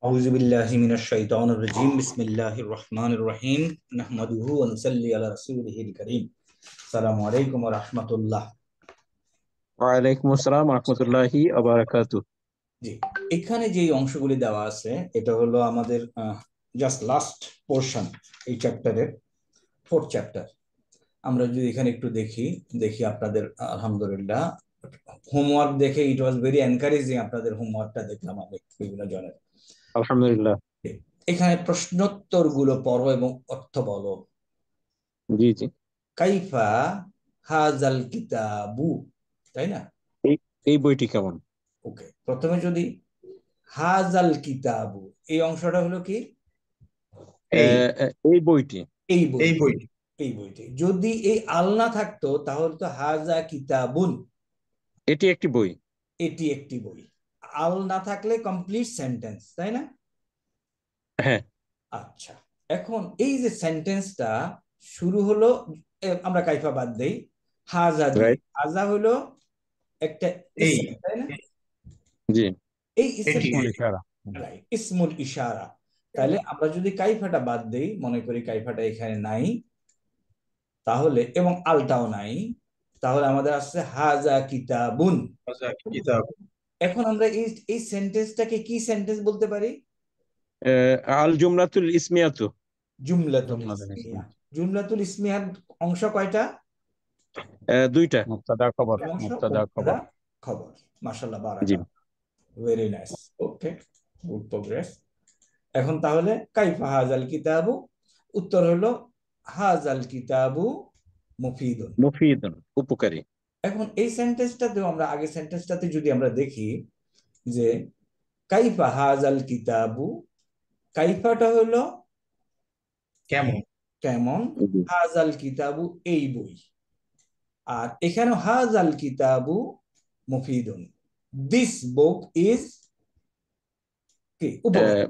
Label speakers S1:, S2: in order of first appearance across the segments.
S1: أعوذ بالله من الشيطان الرجيم بسم الله الرحمن الرحيم نحمده ونصلي على رسوله الكريم السلام عليكم ورحمة الله।
S2: ওয়ালাইকুম আসসালাম রহমতুল্লাহি আবারাকাতু।
S1: জি, এখানে যে অংশগুলি দেওয়া আছে এটা হলো আমাদের জাস্ট লাস্ট পোর্শন এই চ্যাপ্টারের, ফোর্থ চ্যাপ্টার। আমরা যদি এখানে একটু দেখি দেখি আপনাদের আলহামদুলিল্লাহ হোমওয়ার্ক দেখে ইট ওয়াজ ভেরি এনকারেজিং। আপনাদের হোমওয়ার্কটা দেখলাম আমি বিভিন্ন জনের।
S2: আলহামদুলিল্লাহ।
S1: এখানে প্রশ্নোত্তর গুলো পড়ো এবং অর্থ বলো।
S2: জি জি।
S1: কাইফা হাজাল কিতাবু, তাই না?
S2: এই এই বইটি কেমন?
S1: ওকে, প্রথমে যদি হাজাল কিতাবু, এই অংশটা হলো কি? এই
S2: এই বইটি।
S1: এই বই, এই বইটি, এই বইটি। যদি এই আল না থাকতো তাহলে তো হাজা কিতাবুন,
S2: এটি একটি বই।
S1: এটি একটি বই। আল না থাকলে কমপ্লিট সেন্টেন্স, তাই না?
S2: হ্যাঁ।
S1: আচ্ছা, এখন এই যে সেন্টেন্সটা শুরু হলো, আমরা কাইফা বাদ দেই, হাজা দিয়ে।
S2: রাইট।
S1: হাজা হলো একটা ইসম, তাই না?
S2: জি।
S1: এই ইসম
S3: ইসমুল ইশারা।
S1: ইসমুল ইশারা। তাহলে আমরা যদি কাইফাটা বাদ দেই, মনে করি কাইফাটা এখানে নাই, তাহলে এবং আলটাও নাই, তাহলে আমাদের আসছে হাজা কিতাবুন।
S3: কিতাব।
S1: এখন আমরা এই এই সেন্টেন্সটাকে কি সেন্টেন্স বলতে পারি?
S2: আল জুমলাতুল ইসমিয়াতু।
S1: জুমলাতুল
S3: জুমলাতুল
S1: ইসমিয়া।
S3: ইসমিয়া।
S1: জুমলাতুল ইসমিয়ার অংশ কয়টা?
S2: দুইটা।
S3: মুবতাদা খবর,
S1: অংশ
S3: মুবতাদা
S1: মুবতাদা
S3: খবর।
S1: খবর। মাশাআল্লাহ,
S2: জি।
S1: বারাকা, ভেরি নাইস। ওকে, গুড প্রোগ্রেস। এখন তাহলে কাইফা হাজাল কিতাবু, উত্তর হলো হাজাল কিতাবু মুফিদুন।
S2: মুফিদুন, উপকারী।
S1: এখন এই সেন্টেন্সটাতেও আমরা আগের সেন্টেন্সটাতে যদি আমরা দেখি যে কাইফা হাজাল কিতাবু, কাইফাটা হলো
S3: কেমন?
S1: কেমন,
S2: জি।
S1: হাজাল কিতাবু এই বই, আর এখানে হাজাল কিতাবু মুফিদুন, দিস বুক ইজ কি উপকারী।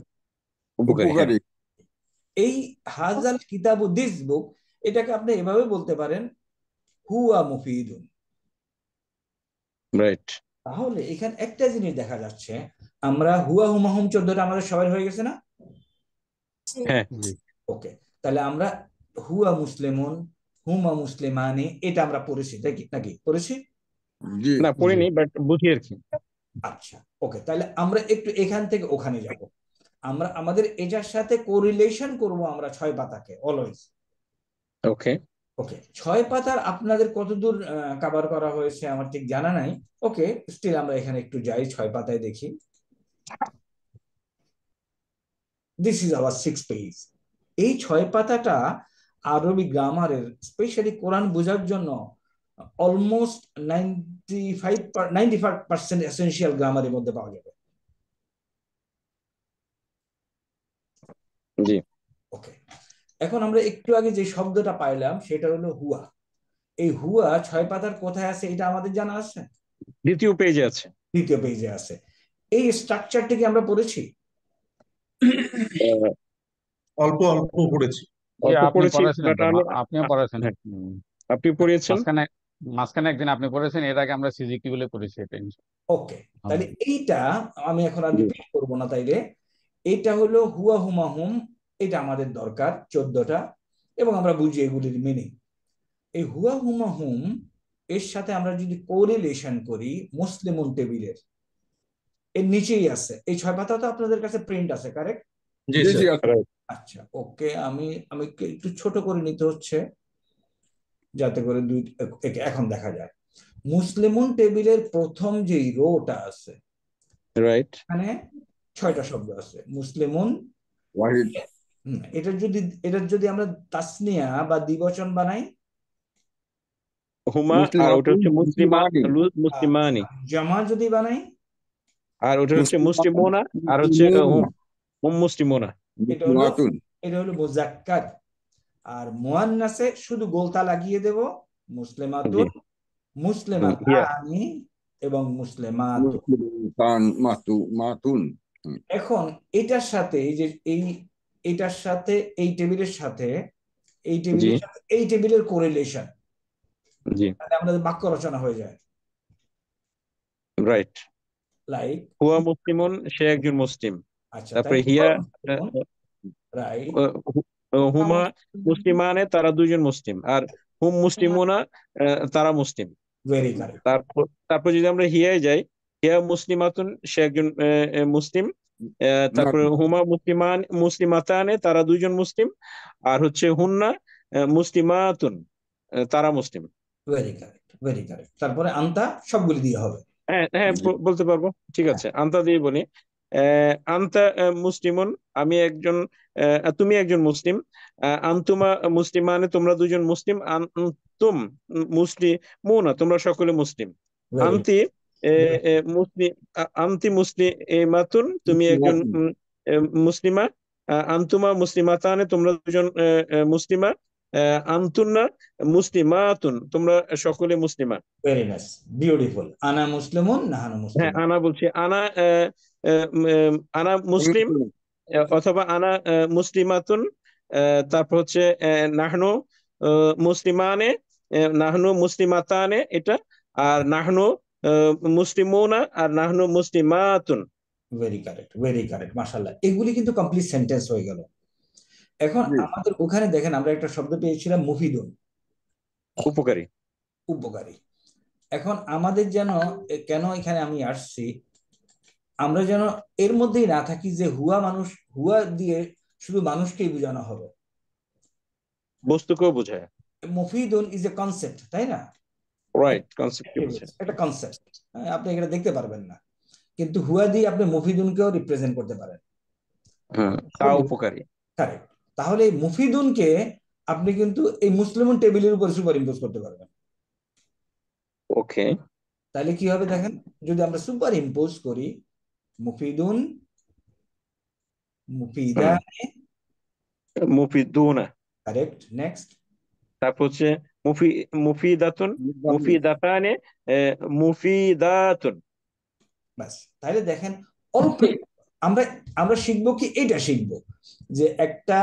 S2: উপকারী, হ্যাঁ।
S4: উপকারী।
S1: এই হাজাল কিতাবু দিস বুক, এটাকে আপনি এভাবে বলতে পারেন হুয়া মুফিদুন।
S2: রাইট।
S1: তাহলে এখানে একটা জিনিস দেখা যাচ্ছে, আমরা হুয়া হুমাহুম 14টা আমাদের সবাই হয়ে গেছে না?
S2: হ্যাঁ।
S3: জি।
S1: ওকে, তাহলে আমরা হুয়া মুসলিমুন, হুমা মুসলিমানি, এটা আমরা পড়েছি, তাই কি নাকি পড়েছি?
S4: জি।
S2: না,
S3: জি।
S2: পড়িনি, বাট বুঝি আর কি।
S1: আচ্ছা, ওকে, তাহলে আমরা একটু এখান থেকে ওখানে যাব। আমরা আমাদের এটার সাথে কোরিলেশন করব আমরা 6 পাতাকে অলওয়েজ।
S2: ওকে।
S1: ওকে, 6 পাতার আপনাদের কতদূর কভার করা হয়েছে আমার ঠিক জানা নাই। ওকে, স্টিল আমরা এখানে একটু যাই, 6 পাতায় দেখি। This is our 6 page. এই 6 পাতাটা আরবি গ্রামারের, স্পেশালি কোরআন বোঝার জন্য অলমোস্ট 95% এসেনশিয়াল গ্রামারের মধ্যে পাওয়া যাবে।
S2: জি।
S1: ওকে, এখন আমরা একটু আগে যে শব্দটা পাইলাম সেটা হলো হুয়া। এই হুয়া 6 পাতার কোথায় আছে এটা আমাদের জানা আছে?
S2: দ্বিতীয় পেজে আছে।
S1: 2য় পেজে আছে। এই স্ট্রাকচারটি কি আমরা পড়েছি?
S2: আহ,
S3: অল্প অল্প পড়েছি।
S4: জি,
S2: অল্প
S4: আপনি
S2: পড়েছি,
S4: পড়াছিলেন
S2: বাট
S4: তো,
S2: আমি
S4: আপনিও পড়াছেন।
S2: হ্যাঁ, আপনি পড়িয়েছেন।
S4: মাঝখানে মাঝখানে একদিন আপনি পড়েছেন, এর আগে আমরা সিজিকি বলে পড়েছি এটা।
S1: ওকে, তাহলে এইটা আমি এখন আর
S2: জি।
S1: রিপিট করবো না। তাইলে এটা হলো হুয়া হুমা হুম, এটা আমাদের দরকার 14টা, এবং আমরা বুঝি এগুলির মিনিং। এই হুয়া হুমা হুম এর সাথে আমরা যদি কোরিলেশন করি, মুসলিমুন টেবিলের এর নিচেই আছে। এই 6 পাতা তো আপনাদের কাছে প্রিন্ট আছে, কারেক্ট?
S3: জি
S4: জি জি
S3: স্যার।
S4: আছে।
S2: রাইট।
S1: আচ্ছা, ওকে, আমি আমি একটু ছোট করে নিতে হচ্ছে যাতে করে এখন দেখা যায়। মুসলিমুন টেবিলের প্রথম যেই রোটা আছে,
S2: রাইট।
S1: এখানে 6টা শব্দ আছে মুসলিমুন।
S4: ওয়াহিদ।
S1: এটার যদি আমরা তাসনিয়া বা দ্বিবচন বানাই,
S2: হুমা, আর ওটা
S4: মুসলিমাতুন
S2: হচ্ছে মুসলিমা,
S4: মুসলিমানি।
S2: মুসলিমানি।
S1: জামা যদি বানাই,
S2: আর ওটা হচ্ছে
S4: মুসলিমাতুন
S2: মুসলিমোনা, আর হচ্ছে
S4: মুসলিমুন।
S2: মুসলিমোনা।
S1: এটা হলো
S4: মুসলিমাতুন।
S1: এটা হলো মুজাক্কার। আর মুয়ান্নাসে শুধু গোলতা লাগিয়ে দেব,
S2: জি।
S1: মুসলিমাতুন,
S2: হিয়া।
S1: মুসলিমাতানি এবং মুসলিমাতুন।
S4: মুসলিমাতান মাতুন।
S1: এখন এটার সাথে এই যে এই এটার সাথে এই টেবিলের সাথে এই
S2: জি।
S1: টেবিলের সাথে এই টেবিলের কোরিলেশন,
S2: জি।
S1: তাহলে আমাদের বাক্য রচনা হয়ে যায়।
S2: রাইট।
S1: লাইক
S2: হুয়া মুসলিমুন, সে একজন মুসলিম।
S1: আচ্ছা, তাই
S2: তারপরে হিয়া
S1: রাইট।
S2: হুমা মুসলিমানে, তারা দুইজন মুসলিম। আর হুম মুসলিমুনা, তারা মুসলিম।
S1: Very correct.
S2: তারপর যদি আমরা হিয়ায় যাই, হিয়া মুসলিমাতুন, সে একজন মুসলিম। তারপরে হুমা মুসলিমাতানে, তারা দুইজন মুসলিম। আর হচ্ছে হুন্না মুসলিমাতুন, তারা মুসলিম।
S1: Very correct, very correct. তারপরে আন্তা সবগুলি দিয়ে হবে।
S2: হ্যাঁ হ্যাঁ, বলতে পারবো, ঠিক আছে, আন্তা দিয়ে বলি। আন্তা মুসলিমুন, আমি একজন, তুমি একজন মুসলিম। আন্তুমা মুসলিমানে, তোমরা দুজন মুসলিম। আন্তুম মুসলিমুনা, তোমরা সকলে মুসলিম।
S1: ভেরি
S2: আন্তি মুসলিম, আন্তি মুসলিমাতুন, তুমি একজন মুসলিমা। আন্তুমা মুসলিমাতানে, তোমরা দুজন মুসলিমা। আন্তুন্না মুসলিমাতুন, তোমরা সকলে মুসলিমা।
S1: Very nice, beautiful. আনা মুসলিমুন, নাহানু
S2: হ্যাঁ,
S1: মুসলিমুন।
S2: আনা বলছি, আনা আনা মুসলিম, অথবা আনা মুসলিমাতুন। তারপর হচ্ছে নাহনু মুসলিমানে, নাহনু মুসলিমাতানে, এটা। আর নাহনু মুসলিমুনা, আর নাহনু মুসলিমাতুন।
S1: ভেরি কারেক্ট, ভেরি কারেক্ট, মাশাআল্লাহ। এগুলি কিন্তু কমপ্লিট সেন্টেন্স হয়ে গেল। এখন আমাদের ওখানে দেখেন আমরা একটা শব্দ পেয়েছিলাম মুফিদুন,
S2: উপকারী।
S1: উপকারী। এখন আমাদের যেন কেন এখানে আমি আসছি, আমরা যেন এর মধ্যেই না থাকি যে হুয়া দিয়ে শুধু মানুষকেই বোঝানো হবে।
S2: বস্তুকেও বোঝায়।
S1: মুফিদুন ইজ এ কনসেপ্ট, তাই না?
S2: রাইট, কনসেপ্টকে বোঝায়।
S1: একটা কনসেপ্ট, আপনি এখানে দেখতে পারবেন না, কিন্তু হুয়া দিয়ে আপনি মুফিদুনকেও রিপ্রেজেন্ট করতে পারেন।
S2: তা উপকারী।
S1: কারেক্ট। তাহলে এই মুফিদুনকে আপনি কিন্তু এই মুসলিমুন টেবিলের উপর সুপার ইম্পোজ করতে পারবেন।
S2: ওকে,
S1: তাহলে কি হবে দেখেন, যদি আমরা সুপার ইম্পোজ করি, মুফিদুন, মুফিদানে,
S2: মুফিদুনা।
S1: Correct, next.
S2: তারপর হচ্ছে মুফিদাতুন, মুফিদাতানে, মুফিদাতুন।
S1: বাস, তাহলে দেখেন অল্প আমরা আমরা শিখবো কি, এটা শিখবো যে একটা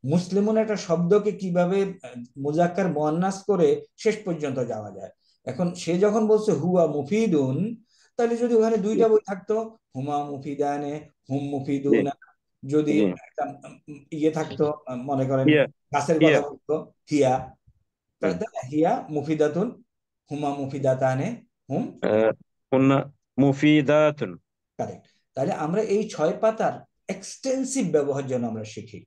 S1: মুসলিমুন একটা শব্দকে কিভাবে মুজাক্কার মুয়ান্নাস করে শেষ পর্যন্ত যাওয়া যায়। এখন সে যখন বলছে হুয়া মুফিদুন, তাহলে যদি ওখানে দুইটা বই থাকতো, হুমা মুফিদানে, হুম মুফিদুন, যদি একটা ইয়ে থাকতো, মনে করেন গাছের কথা বলতো, হিয়া, হিয়া মুফিদাতুন, হুমা মুফিদাতানে, হুম
S2: হুন্না মুফিদাতুন।
S1: কারেক্ট। তাহলে আমরা এই 6 পাতার এক্সটেন্সিভ ব্যবহার যেন আমরা শিখি।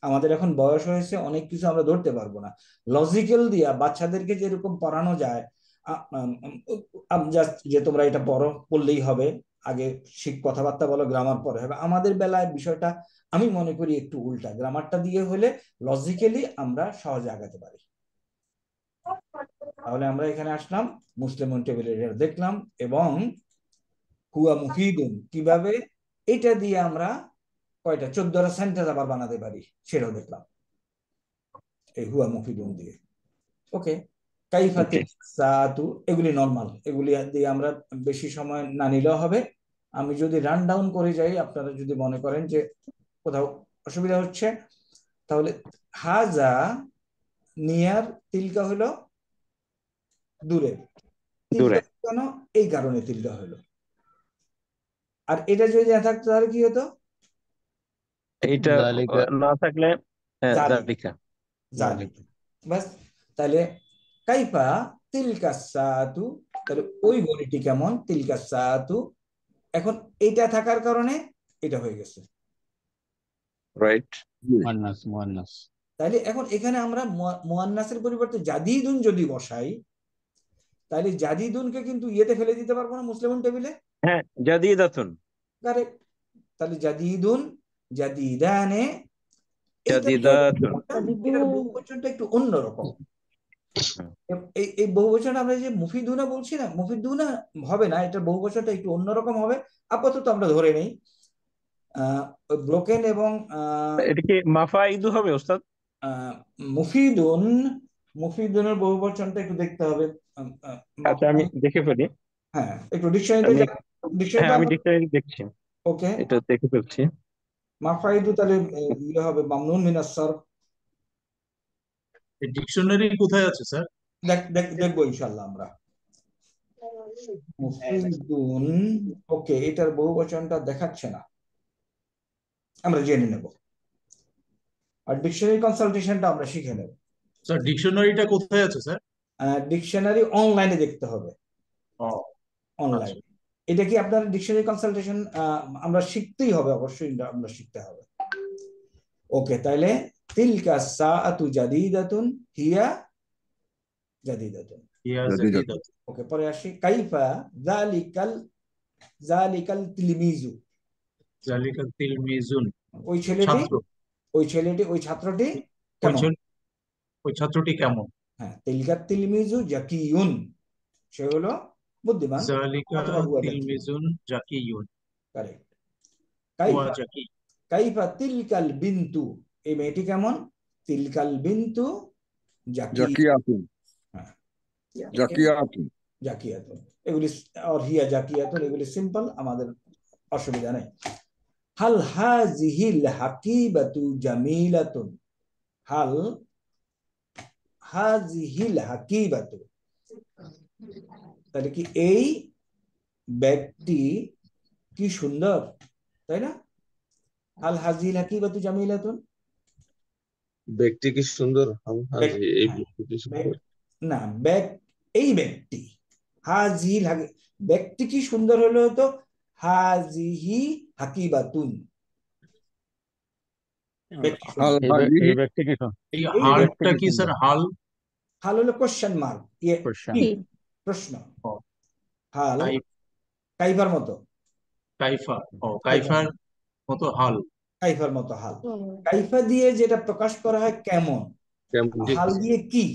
S1: আমাদের এখন বয়স হয়েছে, অনেক কিছু আমরা ধরতে পারবো না। লজিক্যাল দিয়া বাচ্চাদেরকে যেরকম পড়ানো যায়, জাস্ট যে তোমরা এটা পড়লেই হবে, আগে কথাবার্তা বলো, গ্রামার পরে হবে। আমাদের বেলায় বিষয়টা আমি মনে করি একটু উল্টা, গ্রামারটা দিয়ে হলে লজিক্যালি আমরা সহজে আগাতে পারি। তাহলে আমরা এখানে আসলাম, মুসলিম টেবিলের দেখলাম, এবং হুয়া মুফিদুন কিভাবে এটা দিয়ে আমরা কয়টা 14টা সেন্টেন্স আবার বানাতে পারি সেটাও দেখলাম এই হুয়া মুফিদুন দিয়ে। ওকে, কাইফাতি সাতু, এগুলি নরমাল, এগুলি দিয়ে আমরা বেশি সময় না নিলেও হবে। আমি যদি রান ডাউন করে যাই, আপনারা যদি মনে করেন যে কোথাও অসুবিধা হচ্ছে, তাহলে হাজা নিয়ার, তিলকা হলো দূরে, তিলকা কেন, এই কারণে তিলকা হলো। আর এটা যদি না থাকতো তাহলে কি হতো,
S2: এটা না থাকলে জালিকা।
S1: জালিকা। বাস, তাহলে কাইফা তিলকা সাতু, তাহলে ওই ঘড়িটি কেমন, তিলকা সাতু। এখন এটা থাকার কারণে এটা হয়ে গেছে,
S2: রাইট।
S4: মুয়ান্নাস, মুয়ান্নাস।
S1: তাহলে এখন এখানে আমরা মুয়ান্নাসের পরিবর্তে জাদিদুন যদি বসাই, তাহলে জাদিদুনকে কিন্তু ইয়েতে ফেলে দিতে পারবো না, মুসলিম টেবিলে।
S2: হ্যাঁ, জাদিদাতুন।
S1: কারেক্ট। তাহলে জাদিদুন, জাদিদানে,
S2: জাদিদাতুন।
S1: এটার বহুবচনটা একটু অন্যরকম। এই বহুবচন আমরা যে মুফিদুনা বলছি না, মুফিদুনা হবে না, এটার বহুবচনটা একটু অন্যরকম হবে। আপাতত আমরা ধরে নেই ব্রোকেন এবং
S2: এটা কি মাফাইদু হবে ওস্তাদ?
S1: মুফিদুন, মুফিদুনের বহুবচনটা একটু দেখতে হবে।
S2: আচ্ছা, আমি দেখে ফেলি।
S1: হ্যাঁ, একটু ডিকশনারিতে
S2: হ্যাঁ, আমি ডিকশনারি দেখছি।
S1: ওকে,
S2: এটা দেখে ফেলছি।
S1: মাফাইদু তাহলে ইয়ে হবে মামনুন মিনাস সারফ।
S3: এই ডিকশনারি কোথায় আছে স্যার?
S1: দেখবো ইনশাআল্লাহ আমরা। মুফিদুন, ওকে, এটার বহুবচনটা দেখাচ্ছে না। আমরা জেনে নেব, আর ডিকশনারি কনসালটেশনটা আমরা শিখে নেব।
S3: স্যার ডিকশনারিটা কোথায় আছে স্যার?
S1: ডিকশনারি অনলাইনে দেখতে হবে,
S3: ও
S1: অনলাইনে। এটা কি আপনার ডিকশনারি কনসালটেশন আমরা শিখতেই হবে, অবশ্যই আমরা শিখতে হবে। ওকে, তাহলে তিলকা সাআতু জাদিদাতুন হিয়া জাদিদাতুন। ওকে, পরে আসি কাইফা জালিকাল তিলমিজু।
S3: জালিকাল তিলমিজুন
S1: ওই ছেলেটি,
S3: ছাত্র,
S1: ওই ছাত্রটি কেমন?
S3: ওই ছাত্রটি কেমন?
S1: হ্যাঁ, তিলকা তিলমিজু জাকিয়ুন, সে হলো বুদ্ধিমান।
S3: জালিকা
S1: অথবা হুয়া জাকি,
S3: তিলমিজুন জাকিয়ুন,
S1: কারেক্ট।
S3: হুয়া
S1: কাইফা
S3: জাকি।
S1: কাইফা তিলকাল বিন্তু, এই মেয়েটি কেমন? তিলকাল বিন্তু
S5: জাকিয়াতুন,
S1: হ্যাঁ,
S5: জাকিয়াতুন।
S1: জাকিয়াতুন, এগুলি আর হিয়া জাকিয়াতুন, এগুলি সিম্পল, আমাদের অসুবিধা নেই। হাল হাজিহিল হাকিবাতু জামিলাতুন, হাল হাজিহিল হাকিবাতু, তাহলে কি এই ব্যক্তি কি সুন্দর, তাই না? হাল হাজিহিল হাকিবাতু জামিলাতুন,
S6: ব্যক্তি কি সুন্দর? এই
S1: হ্যাঁ,
S6: ব্যক্তি কি সুন্দর?
S1: না, এই ব্যক্তি হাজিহিল ব্যক্তি কি সুন্দর হলো তো হাজিহি হাকিবাতুন, ব্যক্তি
S5: হাল
S1: সুন্দর।
S5: হাজিহি,
S4: এই ব্যক্তি কি
S3: এই
S1: এই
S3: হালটা
S4: ব্যক্তি
S3: কি স্যার? হাল
S1: হাল হলো কোশ্চেন মার্ক,
S4: কোশ্চেন?
S1: প্রশ্ন।
S3: ও,
S1: হাল
S3: কাইফ-
S1: কাইফার মতো,
S3: কাইফা, ও কাইফার মতো হাল।
S1: কাইফার মতো হাল। কাইফা দিয়ে যেটা প্রকাশ করা হয় কেমন,
S6: কেমন?
S1: হাল দিয়ে কি,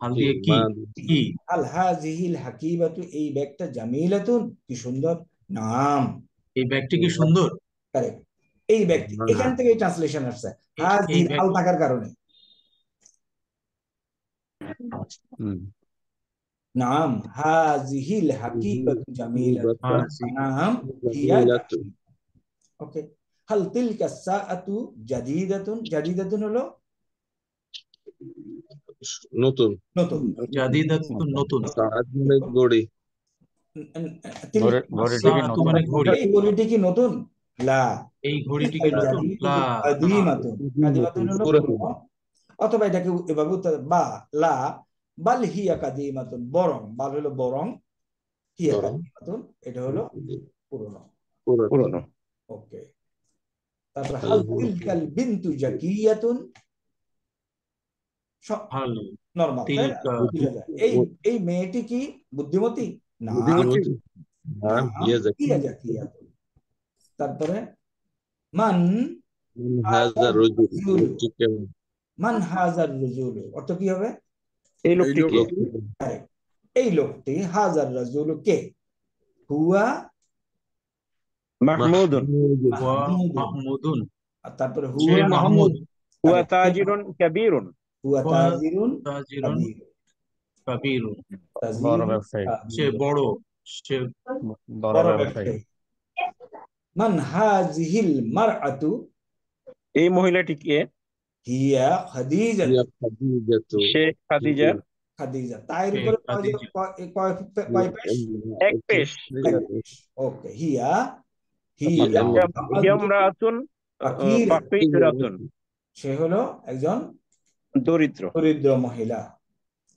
S3: হাল
S6: কি?
S3: দিয়ে কি?
S6: মা
S3: কি?
S1: আল হাজিহিল হাকিবাতু, এই ব্যাগটা জামিলাতুন, কি সুন্দর, নাম,
S3: এই ব্যক্তি কি সুন্দর?
S1: কারেক্ট। এই ব্যক্তি, এখান থেকে ট্রান্সলেশন আসছে,
S3: এই
S1: হাজির হাল
S3: ব্যক্তি
S1: থাকার কারণে
S4: হুম।
S1: নাম, হাজিহিল হাকিবাতু জামিলাতুন, নাম হিয়া
S6: জামিলাতুন।
S1: ওকে। হাল তিলকা সাআতু জাদিদাতুন, জাদিদাতুন হলো
S6: নতুন।
S1: নতুন,
S3: জাদিদাতুন নতুন,
S6: সাআত মানে ঘড়ি।
S4: ঘড়িটি কি
S3: সাআতু
S4: নতুন?
S3: মানে ঘড়ি।
S1: এই ঘড়িটি কি নতুন? লা,
S3: এই ঘড়িটি কি নতুন? লা,
S1: কাদিমাতুন, কাদিমাতুন হলো পুরনো। অথবা এটাকে এভাবে বা লা বাল হিয়া কাদিমাতুন, বরং, বাল হলো বরং, হিয়া
S6: বরং।
S1: কাদিমাতুন এটা হলো পুরনো।
S2: পুরনো।
S1: ওকে, তারপর হাল তিলকাল বিনতু জাকিয়াতুন,
S3: হাল
S1: নরমাল, তাই না?
S3: তিলকা
S1: বুঝা যায়। এই মেয়েটি কি বুদ্ধিমতী? না,
S6: বুদ্ধিমতী?
S1: নাম
S6: হিয়া
S1: হিয়া
S6: জাকিয়াতুন।
S1: জাকিয়াতুন। তারপরে মান
S6: হাজার রজুল,
S1: রজুলু,
S6: লোকটি কেমন?
S1: মান হাজার রজুলু, অর্থ কি হবে?
S2: এই
S5: এই
S2: লোকটি কে?
S5: লোক
S1: এই লোকটি, হাজার রজুলু কে, হুয়া
S2: মাহমুদুন,
S3: ওয়া
S1: মাহমুদুন।
S3: মাহমুদুন,
S1: আর তারপরে
S3: সে
S1: হুয়া
S3: মাহমুদ।
S2: হুয়া
S1: correct,
S2: তাজিরুন কাবীরুন।
S1: হুয়া
S3: ওয়া
S1: তাজিরুন
S3: তাজিরুন
S1: কাবীর,
S3: কাবীরুন,
S4: বড়
S1: তাজিরুন
S4: ব্যবসায়ী,
S3: সে
S1: কাবীর,
S3: বড়, সে
S4: বড়
S1: বড়
S4: ব্যবসায়ী।
S1: ব্যবসায়ী। মান হাজিহিল মারআতু,
S2: এই মহিলাটি কে?
S1: হিয়া খাদিজা,
S6: হিয়া খাদিজাতু।
S2: সে খাদিজা।
S1: খাদিজা, তায়ের
S3: সে
S1: উপরে
S3: খাদিজা।
S1: কয় পেশ?
S2: এক পেশ।
S1: ওকে, হিয়া
S2: আচ্ছা, হিয়া ইমরাআতুন
S1: ফাকিরা,
S2: ফাকিরাতুন,
S1: সে হলো একজন
S2: দরিদ্র।
S1: দরিদ্র মহিলা।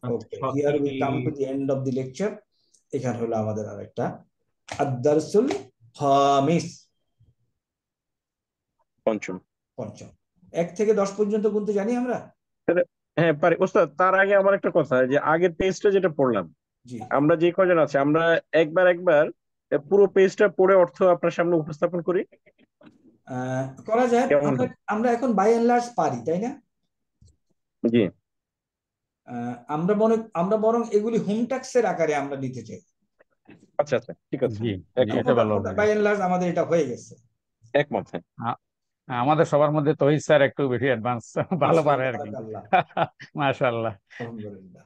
S1: Okay, here we come to
S3: faqir.
S1: The end of the lecture. এখানে হলো আমাদের আরেকটা আদ-দারসুল খামিস,
S2: পঞ্চম।
S1: পঞ্চম। 1 থেকে 10 পর্যন্ত গুনতে জানি আমরা?
S2: হ্যাঁ পারি ওস্তাদ। তার আগে আমার একটা কথা, যে আগের পেজটা যেটা পড়লাম,
S1: জি,
S2: আমরা যে কজন আছে, আমরা একবার পুরো পেজটা পড়ে অর্থ আপনার সামনে উপস্থাপন করি,
S1: করা যায়।
S2: কেমন
S1: আমরা
S2: হয়?
S1: আমরা এখন বাই এন্ড লার্জ পারি, তাই না?
S2: জি,
S1: আমরা বরং এগুলি হোম ট্যাক্সের আকারে আমরা নিতে চাই।
S2: আচ্ছা আচ্ছা, ঠিক আছে,
S4: জি,
S2: একমত।
S4: এটা ভালো হবে।
S1: বাই এন্ড লার্জ আমাদের এটা হয়ে গেছে।
S2: একমত, হ্যাঁ।
S4: আমাদের সবার মধ্যে তহিদ স্যার একটু বেশি অ্যাডভান্স, ভালো পারে আর কি।
S1: বারাকাল্লাহ,
S4: মাশাআল্লাহ।
S1: আলহামদুলিল্লাহ।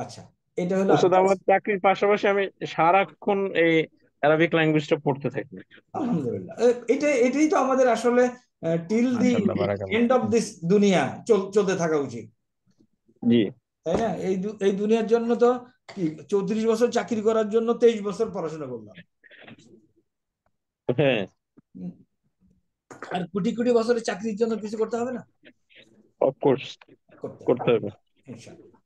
S1: আচ্ছা, এটা হলো
S2: ওস্তাদ, আমার চাকরির পাশাপাশি আমি সারাক্ষণ এই অ্যারাবিক ল্যাঙ্গুয়েজটা পড়তে থাকি।
S1: আলহামদুলিল্লাহ। এটাই তো আমাদের আসলে টিল দি
S4: মাশাআল্লাহ, বারাকাল্লাহ।
S1: এন্ড অফ দিস দুনিয়া চলতে থাকা উচিত,
S2: জি,
S1: তাই না? এই দুনিয়ার জন্য তো কি 34 বছর চাকরি করার জন্য 23 বছর পড়াশোনা করলাম।
S2: হ্যাঁ।
S1: আর কোটি কোটি বছরের চাকরির জন্য কিছু করতে হবে না,
S2: অফকোর্স
S1: করতে
S2: করতে
S1: হবে
S2: হবে।
S1: ইনশাআল্লাহ।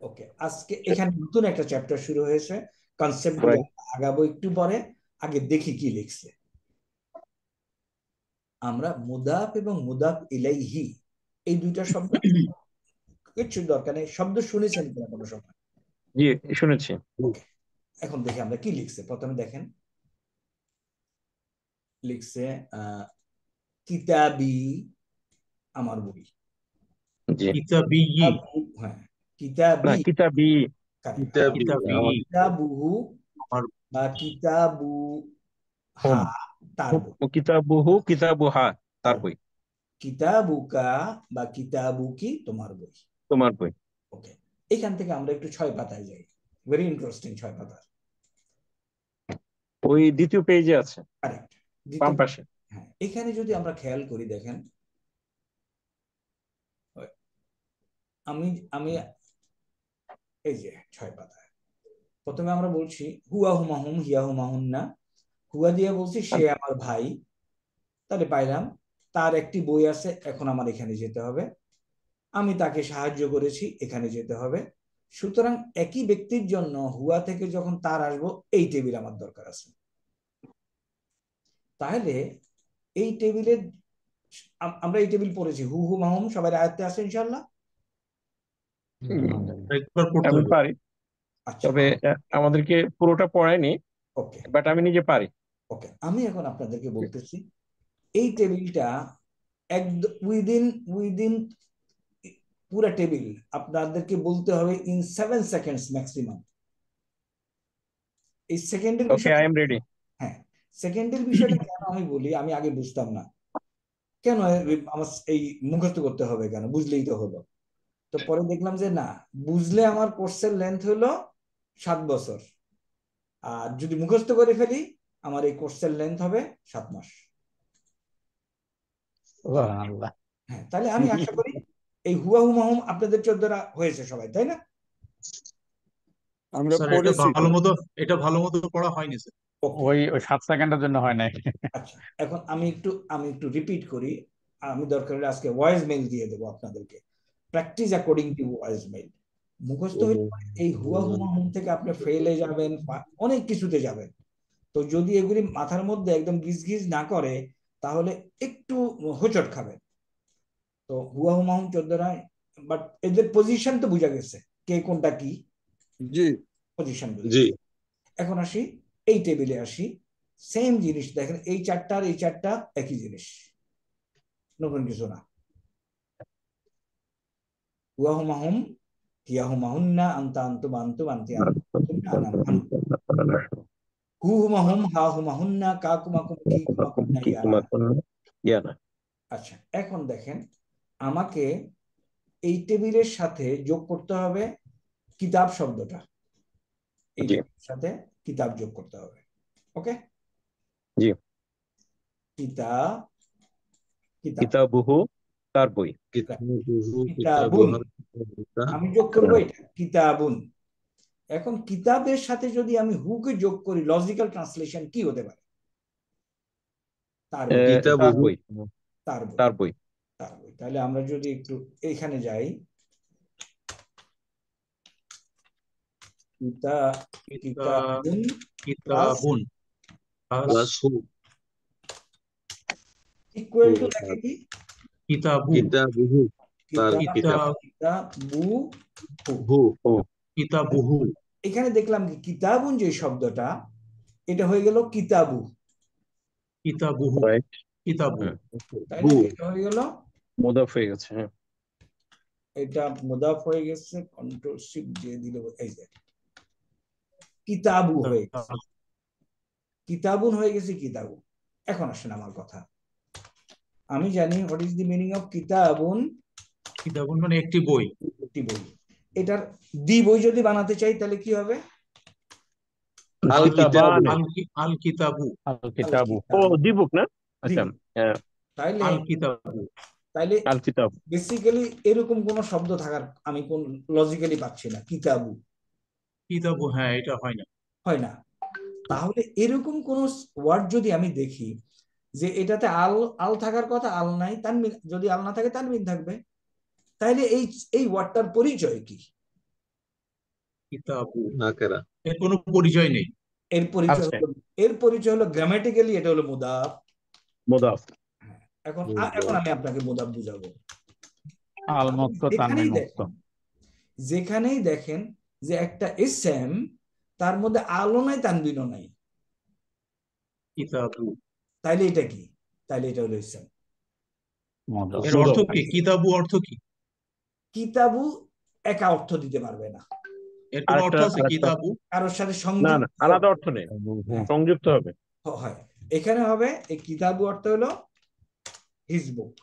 S1: ওকে, আজকে এখানে নতুন একটা চ্যাপ্টার শুরু হয়েছে, কনসেপ্ট গুলো
S2: রাইট।
S1: আগাবো একটু পরে। আগে দেখি কি লিখছে। আমরা মুদাফ এবং মুদাফ ইলাইহি এই দুইটা শব্দ কিছু দরকার নেই, শব্দ শুনেছেন কিনা কোনো সময়?
S2: জি, শুনেছি।
S1: ওকে, এখন দেখি আমরা কি লিখছে। প্রথমে দেখেন লিখছে কিতাবি, আমার বই।
S2: জি,
S3: কিতাবি,
S1: হ্যাঁ,
S2: না
S1: কিতাবি,
S2: কিতাবি,
S1: correct।
S3: কিতাবি
S1: কিতাবুহু
S3: আমার
S1: বা কিতাবু হা,
S2: হুম,
S1: তার বই,
S2: কিতাবুহু কিতাবুহা,
S1: তার
S2: তার বই,
S1: বই। কিতাবুকা বা কিতাবুকি, তোমার বই।
S2: তোমার বই।
S1: ওকে, এখান থেকে আমরা একটু 6 পাতায় যাই। ভেরি ইন্টারেস্টিং 6 পাতা।
S2: ওই দ্বিতীয় পেজে আছে,
S1: কারেক্ট,
S2: বাম পাশে।
S1: হ্যাঁ, এখানে যদি আমরা খেয়াল করি দেখেন, আমি আমি এই যে 6 পাতায় প্রথমে আমরা বলছি হুয়া হুমাহুম হিয়া হুমাহুন না, হুয়া দিয়ে বলছি সে আমার ভাই, তাহলে পাইলাম তার একটি বই আছে, এখন আমার এখানে যেতে হবে। আমি তাকে সাহায্য করেছি, এখানে যেতে হবে। সুতরাং একই ব্যক্তির জন্য হুয়া থেকে যখন তার আসবো, এই টেবিল আমার দরকার আছে। তাহলে এই টেবিলের আমরা এই টেবিল পড়েছি, হু হু মাহুম সবাই আয়ত্তে আছে ইনশাআল্লাহ।
S3: একবার পড়তে
S2: আমি
S3: হবে।
S2: পারি,
S1: আচ্ছা,
S2: তবে আমাদেরকে পুরোটা পড়ায়নি,
S1: ওকে
S2: বাট আমি নিজে পারি।
S1: ওকে, আমি এখন আপনাদেরকে বলতেছি এই টেবিলটা একদম উইদিন উইদিন পুরা টেবিল আপনাদেরকে বলতে হবে ইন 7 সেকেন্ডস ম্যাক্সিমাম। এই সেকেন্ডের
S2: ওকে,
S1: বিষয়টা,
S2: আই এম রেডি।
S1: হ্যাঁ, সেকেন্ডের বিষয়টা কেন আমি বলি, আমি আগে বুঝতাম না কেন আমার এই মুখস্থ করতে হবে, কেন বুঝলেই তো হলো। তো পরে দেখলাম যে না, বুঝলে আমার কোর্সের লেন্থ হলো 7 বছর, আর যদি মুখস্থ করে ফেলি আমার এই কোর্সের লেন্থ হবে 7 মাস।
S4: আল্লাহ।
S1: হ্যাঁ, তাহলে আমি আশা করি এই হুয়া হুমাহুম আপনাদের 14টা হয়েছে সবাই, তাই না?
S5: আমরা
S3: স্যার
S5: পড়েছি।
S3: এটা ভালো মতো পড়া হয়নি স্যার।
S1: ওকে,
S4: ওই ওই 7 সেকেন্ডের জন্য হয় নাই।
S1: আচ্ছা, এখন আমি একটু রিপিট করি। আমি দরকার হলে আজকে ভয়েস মেইল দিয়ে দেবো আপনাদেরকে, practice according to voice mail. মুখস্থ হইলে এই হুয়া হুমাহুম থেকে আপনি ফেলে যাবেন, অনেক কিছুতে যাবেন। তো যদি এগুলি মাথার মধ্যে একদম গিজ গিজ না করে, তাহলে একটু হোঁচট খাবেন। তো হুয়া হুমাহুম 14টা, বাট এদের পজিশন তো বোঝা গেছে, কে কোনটা কি
S5: জি
S1: পজিশন বোঝা
S6: জি।
S1: গেছে। এখন আসি এই টেবিলে আসি, সেম জিনিস দেখেন, এই 4টা আর এই 4টা একই জিনিস, নতুন কিছু না। হুয়া হুমাহুম হিয়া হুমাহুন্না আনতা আনতুম আনতুম আনতি আনতুন্না আনা আনু। হু হুমাহুম হা হুমাহুন্না কা কুমাকুম কি কুমাকুন্না ইয়ানা।
S2: ইয়ানা।
S1: আচ্ছা, এখন দেখেন আমাকে এই টেবিলের সাথে যোগ করতে হবে কিতাব শব্দটা, এই
S2: জি
S1: টেবিলের সাথে কিতাব যোগ করতে হবে। ওকে,
S2: জি।
S1: কিতাব, কিতাব,
S2: কিতাবুহু, তার বই।
S6: কিতাবুহু
S1: কিতাবুন,
S6: কিতাবুহা
S1: আমি যোগ করবো এটা কিতাবুন। এখন কিতাবের সাথে যদি আমি হুকে যোগ করি, লজিক্যাল ট্রান্সলেশন কি হতে পারে? তার বই,
S2: তার
S6: কিতাবুহু
S2: বই,
S1: তার বই,
S2: তার বই।
S1: তার বই। তাহলে আমরা যদি একটু এইখানে যাই, কিতাবুন প্লাস
S3: কিতাবুন
S6: প্লাস হু
S1: ইকুয়াল টু দেখে কি
S3: কিতাবু,
S6: কিতাবুহু, তার কিতাব।
S1: কিতাবু।
S6: হু
S3: কিতাবুহু,
S1: এখানে দেখলাম কি কিতাবুন যে শব্দটা, এটা হয়ে গেল কিতাবু,
S3: কিতাবুহু,
S2: রাইট।
S3: কিতাবু।
S1: তাই
S6: হু
S1: না? এটা হয়ে গেল,
S2: মুদাফ হয়ে গেছে, হ্যাঁ।
S1: এটা মুদাফ হয়ে গেছে, কন্ট্রোল শিফট দিয়ে দিলে এই যে কিতাবু হয়ে গেছে, কিতাবুন হয়ে গেছে কিতাবু। এখন আসেন আমার কথা, আমি জানি what is the meaning of কিতাবুন,
S3: কিতাবুন মানে একটি বই।
S1: একটি বই। এটার দি বই যদি বানাতে চাই তাহলে কি হবে?
S6: আল
S2: কিতাবান,
S6: কিতাবু।
S3: আল কিতাবু,
S4: আল
S1: আল
S4: কিতাবু।
S2: ও
S1: কিতাব,
S2: দিবুক না? আচ্ছা,
S1: দিবুক।
S2: হ্যাঁ,
S1: তাইলে
S3: আল কিতাবু,
S1: তাইলে
S2: আল কিতাব।
S1: বেসিক্যালি এরকম কোন শব্দ থাকার আমি কোন লজিক্যালি পাচ্ছি না, কিতাবু
S3: কিতাবু, হ্যাঁ এটা হয় না।
S1: হয় না। তাহলে এরকম কোন ওয়ার্ড যদি আমি দেখি যে এটাতে আল আল থাকার কথা, আল নাই, তানবিন, যদি আল না থাকে তানবিন থাকবে। তাইলে এই ওয়ার্ডটার পরিচয় কি?
S3: কিতাবু,
S6: নাকেরা।
S3: এর কোনো পরিচয় নেই।
S4: আছে
S1: এর পরিচয় হলো গ্রামাটিক্যালি এটা হলো মুদাফ।
S4: মুদাফ।
S1: এখন আমি আপনাকে মুদাফ বুঝাবো।
S4: আল মুক্ত তানবিন মুক্ত।
S1: যেখানেই দেখেন যে একটা ইসম তার মধ্যে আলো নাই তানবিনও নাই,
S3: কিতাবু,
S1: তাইলে এটা কি? তাইলে এটা হলো ইসম।
S4: মুদাফ।
S3: এর অর্থ কি? কিতাবু অর্থ কি?
S1: কিতাবু একা অর্থ দিতে পারবে না,
S3: এর কোনো অর্থ আছে?
S2: আরেকটা
S3: কিতাবু
S1: কারোর সাথে
S2: না
S1: সংযুক্ত
S2: না, আলাদা অর্থ নেই, সংযুক্ত হবে।
S1: হয়। এখানে হবে এই কিতাবু অর্থ হলো হিজ বুক।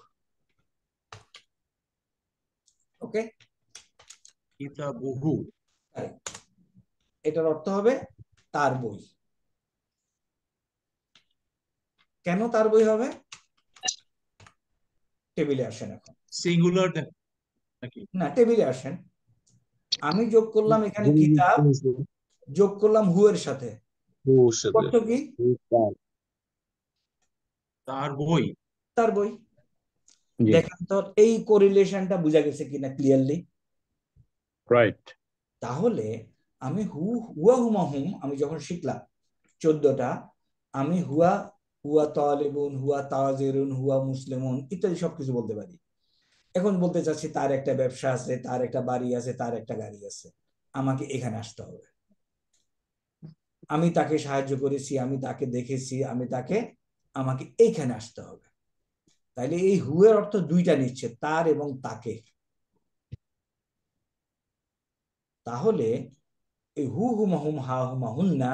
S1: ওকে,
S3: কিতাবুহু,
S1: এটার অর্থ হবে তার বই। কেন তার বই হবে? টেবিলে আসেন এখন।
S3: সিঙ্গুলার নাকি?
S1: না, টেবিলে আসেন। আমি যোগ করলাম এখানে কিতাব, যোগ করলাম হু এর সাথে,
S6: হুর সাথে।
S1: অর্থ কি?
S3: তার বই।
S1: তার বই।
S2: জি,
S1: দেখেন তো এই কোরিলেশনটা বোঝা গেছে কিনা ক্লিয়ারলি?
S2: রাইট।
S1: তাহলে আমি হুয়া হুমাহুম আমি যখন শিখলাম 14টা, আমি হুয়া হুয়া তালিবুন, হুয়া তাজিরুন, হুয়া মুসলিমুন ইত্যাদি সবকিছু বলতে পারি। এখন বলতে চাচ্ছি তার একটা ব্যবসা আছে, তার একটা বাড়ি আছে, তার একটা গাড়ি আছে, আমাকে এখানে আসতে হবে। আমি তাকে সাহায্য করেছি, আমি তাকে দেখেছি, আমাকে এইখানে আসতে হবে। তাইলে এই হুয়ের অর্থ দুইটা নিচ্ছে, তার এবং তাকে। তাহলে এই হু হুমাহুম হা হুমাহুন্না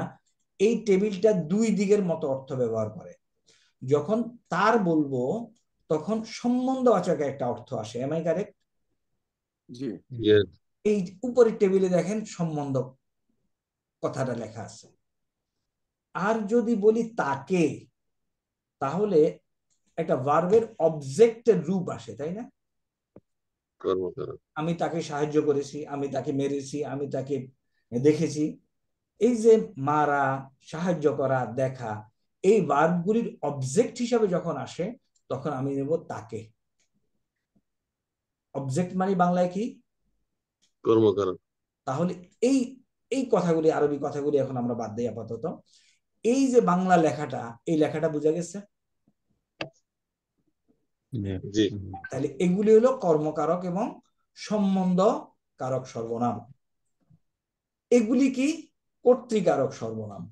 S1: এই টেবিলটা দুই দিকের মতো অর্থ ব্যবহার করে। যখন তার বলবো তখন সম্বন্ধবাচক একটা অর্থ আসে। M I correct?
S5: জি
S1: এই উপরের টেবিলে দেখেন সম্বন্ধ কথাটা লেখা আছে। আর যদি বলি তাকে, তাহলে একটা ভার্বের অবজেক্টের রূপ আসে, তাই না?
S6: কর্মকারক।
S1: আমি তাকে সাহায্য করেছি, আমি তাকে মেরেছি, আমি তাকে দেখেছি। এই যে মারা, সাহায্য করা, দেখা, এই ভার্বগুলির অবজেক্ট হিসাবে যখন আসে তখন আমি নেব তাকে। অবজেক্ট মানে বাংলায় কি?
S6: কর্মকারক।
S1: তাহলে এই এই কথাগুলি, আরবি কথাগুলি এখন আমরা বাদ দিই আপাতত। এই যে বাংলা লেখাটা, এই লেখাটা বোঝা গেছে?
S6: জি
S1: তাহলে এগুলি হলো কর্মকারক এবং সম্বন্ধ কারক সর্বনাম। এগুলি কি? কর্তৃকারক সর্বনাম।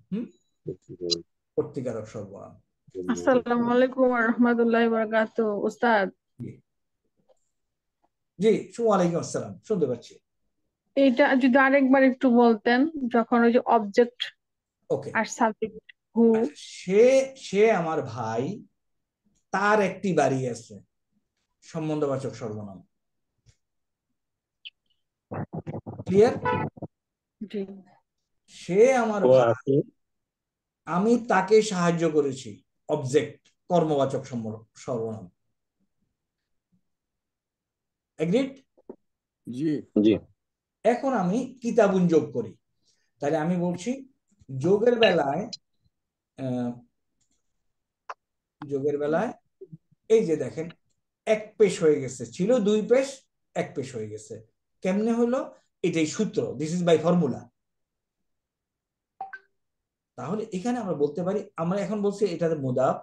S1: কর্তৃকারক সর্বনাম।
S7: আসসালামু আলাইকুম ওয়া রাহমাতুল্লাহি ওয়া বারাকাতুহু। উস্তাদ,
S1: জি, ওয়ালাইকুম আসসালাম, শুনতে পাচ্ছি।
S7: এটা যদি আরেকবার একটু বলতেন, যখন ওই যে অবজেক্ট
S1: ওকে,
S7: আর সাবজেক্ট হু।
S1: সে সে আমার ভাই, তার একটি বাড়ি আছে, সম্বন্ধবাচক সর্বনাম। ক্লিয়ার?
S7: জি,
S1: সে আমার
S2: তো
S1: ভাই,
S2: আছে।
S1: আমি তাকে সাহায্য করেছি, অবজেক্ট, কর্মবাচক সর্বনাম। এগ্রিড?
S5: জি
S2: জি,
S1: এখন আমি কিতাবুন যোগ করি। তাহলে আমি বলছি যোগের বেলায় এই যে দেখেন এক পেশ হয়ে গেছে, ছিল দুই পেশ, এক পেশ হয়ে গেছে। কেমনে হলো? এটাই সূত্র, দিস ইজ বাই ফর্মুলা। তাহলে এখানে আমরা বলতে পারি, আমরা এখন বলছি এটাতে মুদাফ।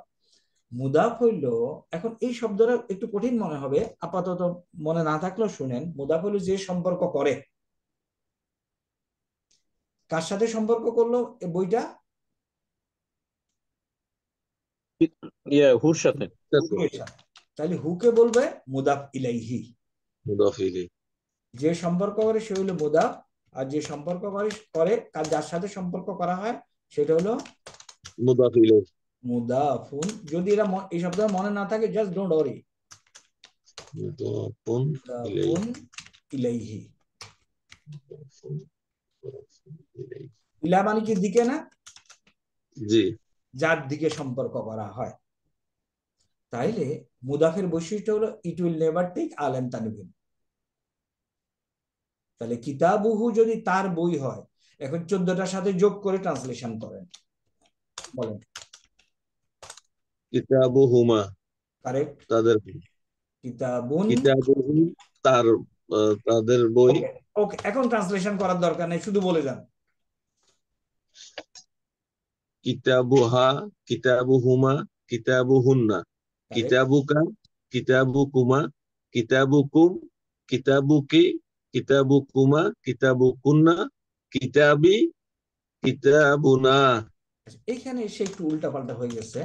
S1: মুদাফ হইল, এখন এই শব্দটা একটু কঠিন মনে হবে, আপাতত মনে না থাকলেও শুনেন। মুদাফ হইল যে সম্পর্ক করে। কার সাথে সম্পর্ক করলো এই বইটা?
S2: হুর সাথে।
S1: হুকের সাথে। তাহলে হুকে বলবে মুদাফ ইলাইহি।
S6: মুদাফ ইলাইহি।
S1: যে সম্পর্ক করে সে হলো মুদাফ, আর যে সম্পর্ক করে যার সাথে সম্পর্ক করা হয় সেটা হলো
S6: মুদাফ ইলাইহি।
S1: মুদাফুন। যদি এই শব্দটা মনে না থাকে, জাস্ট ডোন্ট ওয়ারি।
S6: মুদাফুন ইলাইহি।
S1: মুদাফুন ইলাইহি। ইলা মানে কি? দিকে না?
S6: জি
S1: যার দিকে সম্পর্ক করা হয়। তাইলে মুদাফের বৈশিষ্ট্য হলো ইট উইল নেভার টেক আল এন্ড তানবিন। তাহলে কিতাবুহু যদি তার বই হয়, এখন 14টার সাথে যোগ করে ট্রান্সলেশন করেন, বলেন
S6: কিতাবুহুমা
S1: কারেক্ট।
S6: তাদের
S1: কিতাবুন।
S6: কিতাবুহুম তার তাদের বই।
S1: ওকে ওকে, এখন ট্রান্সলেশন করার দরকার নেই, শুধু বলে যান।
S6: কিতাবুহা কিতাবুহুমা কিতাবুহুন্না
S1: কারেক্ট।
S6: কিতাবুকা কিতাবুকুমা কিতাবুকুম কিতাবুকি কিতাবুকুমা কিতাবুকুন্না কিতাবি কিতাবুনা।
S1: এইখানে এসে একটু উল্টা পাল্টা হয়ে গেছে।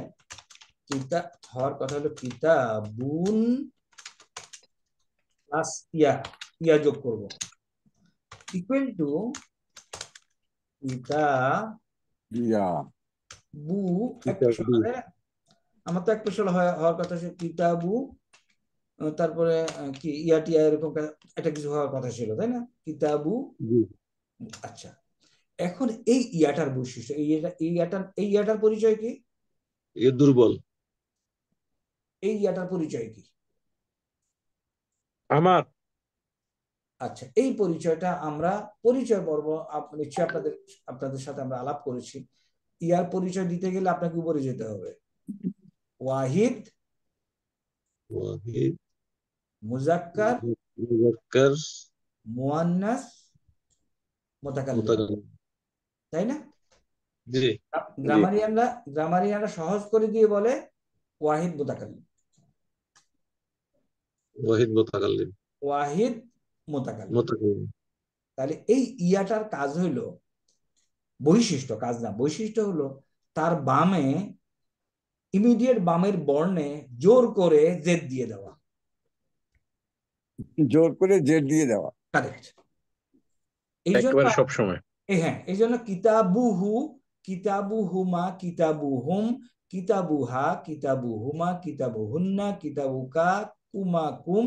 S1: কিতাব হওয়ার কথা হলো কিতাবুন প্লাস ইয়া, ইয়া যোগ করব, ইকুয়াল টু
S5: ইয়া
S1: কিতাবু। একটু
S6: কিতাবি
S1: সকালে আমার তো একটু সকালে হওয়ার কথা ছিল কিতাবু, তারপরে কি ইয়া টিয়া এরকম একটা কিছু হওয়ার কথা ছিল, তাই না? কিতাবু।
S6: জি
S1: আচ্ছা, এখন এই ইয়াটার বৈশিষ্ট্য, এই ইয়াটার পরিচয় কি?
S6: এ দুর্বল।
S1: এই ইয়াটার পরিচয় কি?
S2: আমার
S1: আচ্ছা, এই পরিচয়টা আমরা পরিচয় পর্ব নিশ্চয়ই আপনাদের সাথে আমরা আলাপ করেছি। ইয়ার পরিচয় দিতে গেলে আপনাকে উপরে যেতে হবে। ওয়াহিদ,
S6: ওয়াহিদ
S1: মুজাক্কার,
S6: মুজাক্কার
S1: মুয়ান্নাস, মুতাকাল্লিম,
S6: মুতাকাল্লিম।
S1: তাই না?
S6: জি জি
S1: গ্রামারিয়ানরা সহজ করে দিয়ে বলে ওয়াহিদ মুতাকাল্লিম,
S6: ওয়াহিদ মুতাকাল্লিম
S1: ওয়াহিদ মুতাকাল্লিম।
S6: মুতাকাল্লিম।
S1: তাহলে এই ইয়াটার কাজ হইলো, বৈশিষ্ট্য, কাজ না, বৈশিষ্ট্য হলো তার বামে, ইমিডিয়েট বামের বর্ণে জোর করে জেদ দিয়ে দেওয়া।
S5: জোর করে জেড দিয়ে দেওয়া।
S1: কারেক্ট। এই জন্য
S2: একেবারে সবসময়
S1: হ্যাঁ, এই জন্য কিতাবুহু, কিতাবুহুমা, কিতাবুহুম, কিতাবুহা, কিতাবুহুমা, কিতাবুহুন্না, কিতাবুকা, কুমাকুম,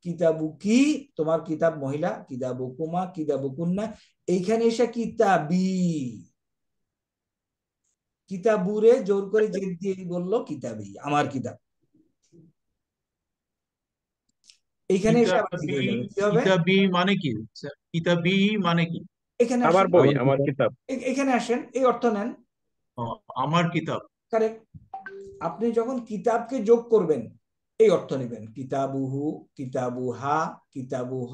S1: কিতাবুকি তোমার কিতাব মহিলা, কিতাবুকুমা, কিতাবুকুন্না। এইখানে এসে কিতাবি, কিতাবুরে জোর করে জেদ দিয়ে বললো কিতাবি, আমার কিতাব। এইখানে এসে আবার ঠিক হয়ে যাবে, কি হবে?
S3: কিতাবি মানে কি স্যার? কিতাবি মানে কি?
S1: এখানে
S2: আমার
S1: আসেন,
S2: বই,
S6: আমার
S2: আমার
S6: কিতাব।
S2: কিতাব।
S1: এখানে আসেন, এই অর্থ নেন।
S3: ও, আমার কিতাব।
S1: কারেক্ট। আপনি যখন কিতাবকে যোগ করবেন এই অর্থ নেবেন, কিতাবুহু, কিতাবুহা, কিতাবুহ,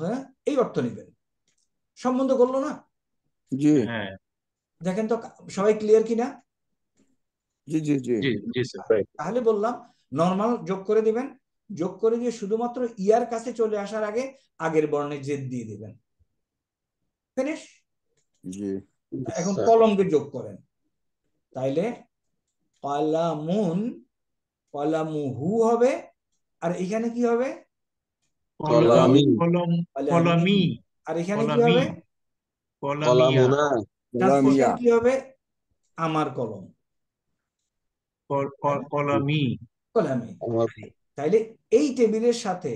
S1: এই অর্থ নেবেন। সম্বন্ধ করলো না?
S5: জি
S3: হ্যাঁ,
S1: দেখেন তো সবাই ক্লিয়ার কিনা?
S5: জি জি জি
S3: জি জি স্যার।
S1: তাহলে বললাম নর্মাল যোগ করে দিবেন, যোগ করে দিয়ে শুধুমাত্র ইয়ার কাছে চলে আসার আগে আগের বর্ণে জেদ দিয়ে দিবেন। ফিনিশ।
S5: জি
S1: এখন
S6: স্যার
S1: কলমকে যোগ করেন, তাইলে কলামুন, কলামুহু হবে, আর এখানে কি হবে?
S6: কলামি
S3: কলম,
S1: কলামি।
S3: কলামি,
S1: আর এখানে কি
S3: কলামি,
S1: হবে?
S3: কলামিয়া,
S6: কলামুনা
S1: ট্রান্সলেশন
S5: কলামিয়া
S1: কি হবে? আমার কলম,
S3: কলামি।
S1: কলামি।
S6: আমার
S1: তাইলে এই টেবিলের সাথে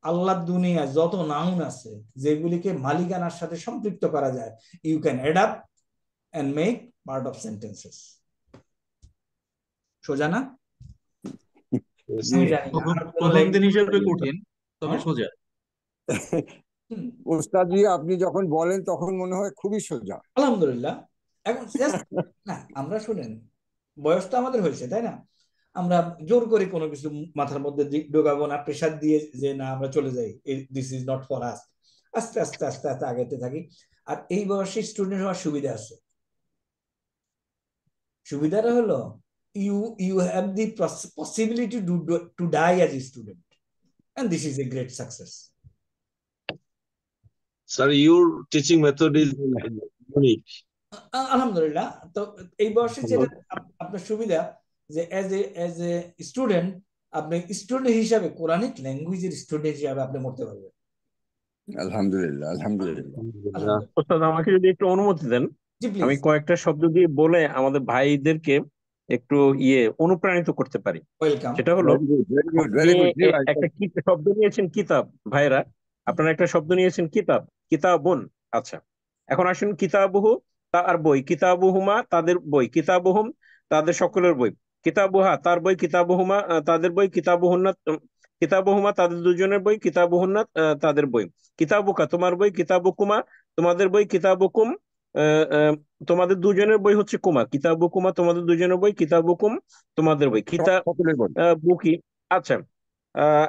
S1: আল্লাহর দুনিয়া যত নাউন আছে যেগুলিকে মালিকানার সাথে সম্পৃক্ত করা যায়, you can add up and make part of sentences. সোজা না?
S5: জি
S1: আমি জানি না,
S3: প্রথম
S1: আর কোনো
S3: প্রথম দিন হিসেবে
S1: ল্যাঙ্গুয়েজ।
S3: কঠিন, তবে
S1: হ্যাঁ,
S3: সোজা।
S5: ওস্তাদজি আপনি যখন বলেন তখন মনে হয় খুবই সোজা।
S1: আলহামদুলিল্লাহ। এখন just না, আমরা শুনেন, বয়স তো আমাদের হয়েছে, তাই না? আমরা জোর করে কোনো কিছু মাথার মধ্যে ঢোকাবো না, প্রেশার দিয়ে যে না আমরা চলে যাই, this is not for us. আস্তে আস্তে আস্তে আস্তে আগাতে থাকি। আর এই বয়সে স্টুডেন্ট হওয়ার সুবিধা আছে। সুবিধাটা হলো you you have the possibility to die as a student, and this is a great success.
S6: Sir your teaching method is unique.
S1: আলহামদুলিল্লাহ। তো এই বয়সে যেটা আপনার সুবিধা, যে এজ এ স্টুডেন্ট, আপনি স্টুডেন্ট হিসাবে কোরআনিক ল্যাঙ্গুয়েজের স্টুডেন্ট হিসাবে আপনি মরতে পারবেন।
S5: আলহামদুলিল্লাহ আলহামদুলিল্লাহ।
S1: আলহামদুলিল্লাহ।
S2: ওস্তাদ আমাকে যদি একটু অনুমতি দেন,
S1: জি
S2: আমি
S1: প্লিজ।
S2: কয়েকটা শব্দ দিয়ে বলে আমাদের ভাইদেরকে একটু অনুপ্রাণিত করতে পারি।
S1: ওয়েলকাম।
S2: সেটা হলো,
S5: ভেরি গুড ভেরি গুড
S2: আপনি
S5: ভেরি গুড। জি ভাই
S2: একটা কি শব্দ নিয়েছেন? কিতাব। ভাইরা, আপনারা একটা শব্দ নিয়েছেন কিতাব, কিতাবুন। আচ্ছা, এখন আসুন কিতাবুহু, তার বই, কিতাবুহুমা তাদের বই, কিতাবুহুম তাদের সকলের বই, কিতাবুহা তার বই, কিতাবুহুমা তাদের বই, কিতাবুহুন্না কিতাবুহুমা তাদের দুজনের বই, কিতাবুহুন্না তাদের বই, কিতাবুকা তোমার বই, কিতাবুকুমা তোমাদের বই, কিতাবুকুম আহ, আহ, তোমাদের দুজনের বই হচ্ছে কুমা, কিতাবুকুমা তোমাদের দুজনের বই, কিতাবুকুম তোমাদের বই,
S5: সকলের বই।
S2: বুকি। আচ্ছা,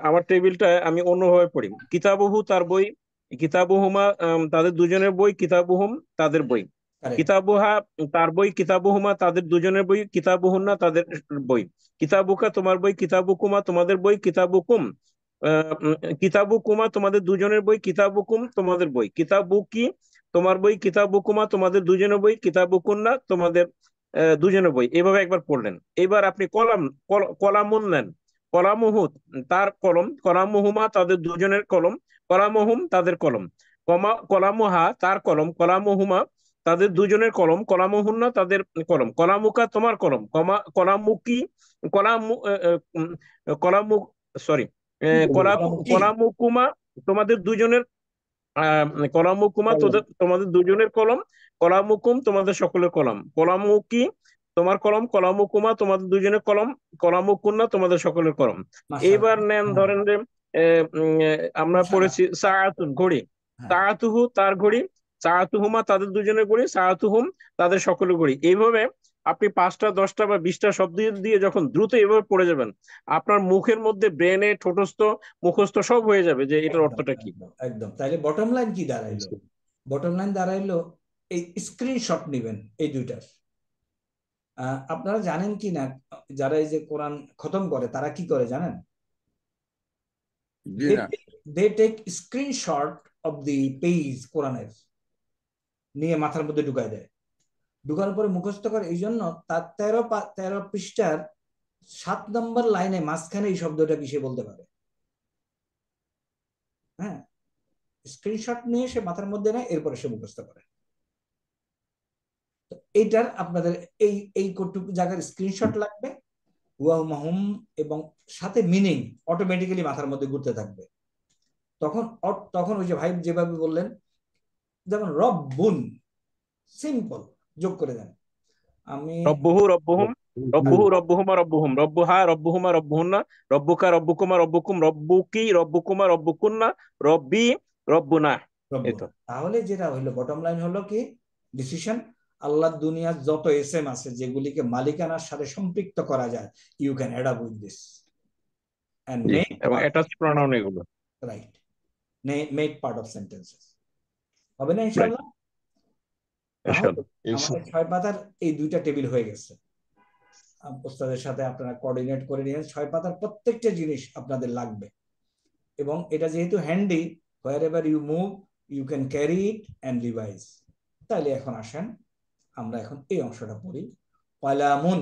S2: আমার টেবিলটা আমি অন্যভাবে পড়ি। কিতাবুহু তার বই, কিতাবুহুমা তাদের দুজনের বই, কিতাবুহুম তাদের বই,
S1: কারেক্ট।
S2: কিতাবুহা তার বই, কিতাবুহুমা তাদের দুজনের বই, কিতাবুহুন্না তাদের বই, কিতাবুকা তোমার বই, কিতাবুকুমা তোমাদের বই, কিতাবুকুম কিতাবুকুমা তোমাদের দুজনের বই, কিতাবুকুম তোমাদের বই, কিতাবুকি তোমার বই, কিতাবুকুমা তোমাদের দুজনের বই, কিতাবুকুন্না তোমাদের দুজনের বই। এভাবে একবার পড়লেন। এবার আপনি কলামুন নেন। কলামুহু তার কলম, কলামুহুমা তাদের দুজনের কলম, কলামুহুম তাদের কলম, কলামুহা তার কলম, কলামুহুমা তাদের দুজনের কলম, কলামুহুন্না তাদের কলম, কলামুকা তোমার কলম, কলামুকি কলামু কলামু সরি
S1: কলামুকি।
S2: কলামুকুমা তোমাদের দুজনের কলামুকুমা তোমাদের দুজনের কলম, কলামুকুম তোমাদের সকলের কলম, কলামুকি তোমার কলম, কলামুকুমা তোমাদের দুজনের কলম, কলামুকুন্না তোমাদের সকলের কলম। এইবার
S1: মাশাআল্লাহ।
S2: নেন,
S1: হ্যাঁ,
S2: ধরেন যে আমরা
S1: ইনশাআল্লাহ।
S2: পড়েছি সাআতুন ঘড়ি,
S1: হ্যাঁ,
S2: সাআতুহু তার ঘড়ি, সাআতুহুমা তাদের দুজনের ঘড়ি, সাআতুহুম তাদের সকলের ঘড়ি। এইভাবে আপনি 5টা 10টা বা 20টা শব্দ দিয়ে যখন দ্রুত এভাবে পড়ে যাবেন, আপনার মুখের মধ্যে, ব্রেনে, ঠোঁটস্থ, মুখস্থ সব হয়ে যাবে যে এটার
S1: একদম
S2: অর্থটা কি।
S1: একদম একদম। তাইলে বটম লাইন কি দাঁড়াইলো? বটম লাইন দাঁড়াইলো এই স্ক্রিনশট নেবেন এই দুইটার। আপনারা জানেন কি না, যারা এই যে কোরআন খতম করে তারা কি করে জানেন?
S5: জি না।
S1: They take screenshot of the page কোরআনের, নিয়ে মাথার মধ্যে ঢুকায় দেয়। ঢুকানোর পরে মুখস্থ করে। এই জন্য তার 13 পৃষ্ঠার 7 নম্বর লাইনে মাঝখানে এই শব্দটা কি সে বলতে পারে। হ্যাঁ, স্ক্রিনশট নিয়ে সে মাথার মধ্যে নেয়, এরপরে সে মুখস্থ করে। তো এইটার আপনাদের এই এই কটুকু জায়গার স্ক্রিনশট লাগবে, ওয়াহুম, এবং সাথে মিনিং অটোমেটিক্যালি মাথার মধ্যে ঘুরতে থাকবে। তখন তখন ওই যে ভাই যেভাবে বললেন, যেমন রব্বুন, সিম্পল, যোগ করে দেন। আমি
S2: রব্বুহু রব্বুহুম, রব্বুহু রব্বুহুমা রব্বুহুম, রব্বুহা রব্বুহুমা রব্বুহুন্না, রব্বুকা রব্বুকুমা রব্বুকুম, রব্বুকি রব্বুকুমা রব্বুকুন্না, রব্বি রব্বুনা। এই তো।
S1: তাহলে যেটা হইলো বটম লাইন হলো কি, ডিসিশন, আল্লাহ দুনিয়ার যত এসএম আছে যেগুলিকে মালিকানার সাথে সম্পৃক্ত করা যায়, you can add up with this and
S2: জি,
S1: মেক
S2: এবং অ্যাটাচ প্রনাউন এগুলো।
S1: Right, make part of sentences. হবে না
S2: রাইট,
S1: ইনশাআল্লাহ? তাহলে
S2: ইনশাআল্লাহ।
S1: আমাদের 6 পাতার এই দুইটা টেবিল হয়ে গেছে। ওস্তাদের সাথে আপনারা কোঅর্ডিনেট করে নিয়ে 6 পাতার প্রত্যেকটা জিনিস আপনাদের লাগবে। এবং এটা যেহেতু handy, wherever you move you can carry it and revise. তাইলে এখন আসেন আমরা এখন এই অংশটা পড়ি। কলামুন,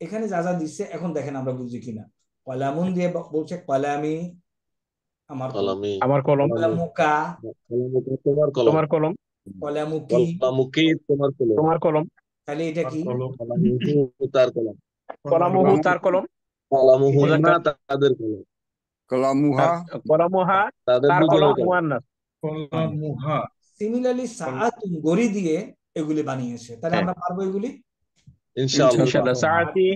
S1: এখানে যা যা দিচ্ছে এখন দেখেন আমরা বুঝি কিনা। কলামুন দিয়ে বলছে কলামি আমার কলম,
S6: কলামি,
S2: আমার কলম,
S1: কলামুকা
S6: তোমার কলম,
S2: তোমার কলম,
S1: কলামুকি,
S6: কলামুকি তোমার কলম,
S2: তোমার কলম,
S1: তাহলে এটা কি?
S6: কলামুহু তার কলম,
S2: কলামুহু তার কলম,
S6: কলামুহুন্না
S2: মুজাক্কার,
S6: তাদের কলম,
S5: কলামুহা
S2: কলামুহা
S6: তাদের
S2: তার
S6: দুজনের
S2: কলম,
S6: কলম।
S2: মুয়ান্নাস।
S1: সিমিলারলি সাআতুন গড়ি দিয়ে এগুলি বানিয়েছে। তাহলে
S2: হ্যাঁ,
S1: আমরা পারবো এগুলি।
S6: ইনশাআল্লাহ।
S2: ইনশাআল্লাহ। সাআতি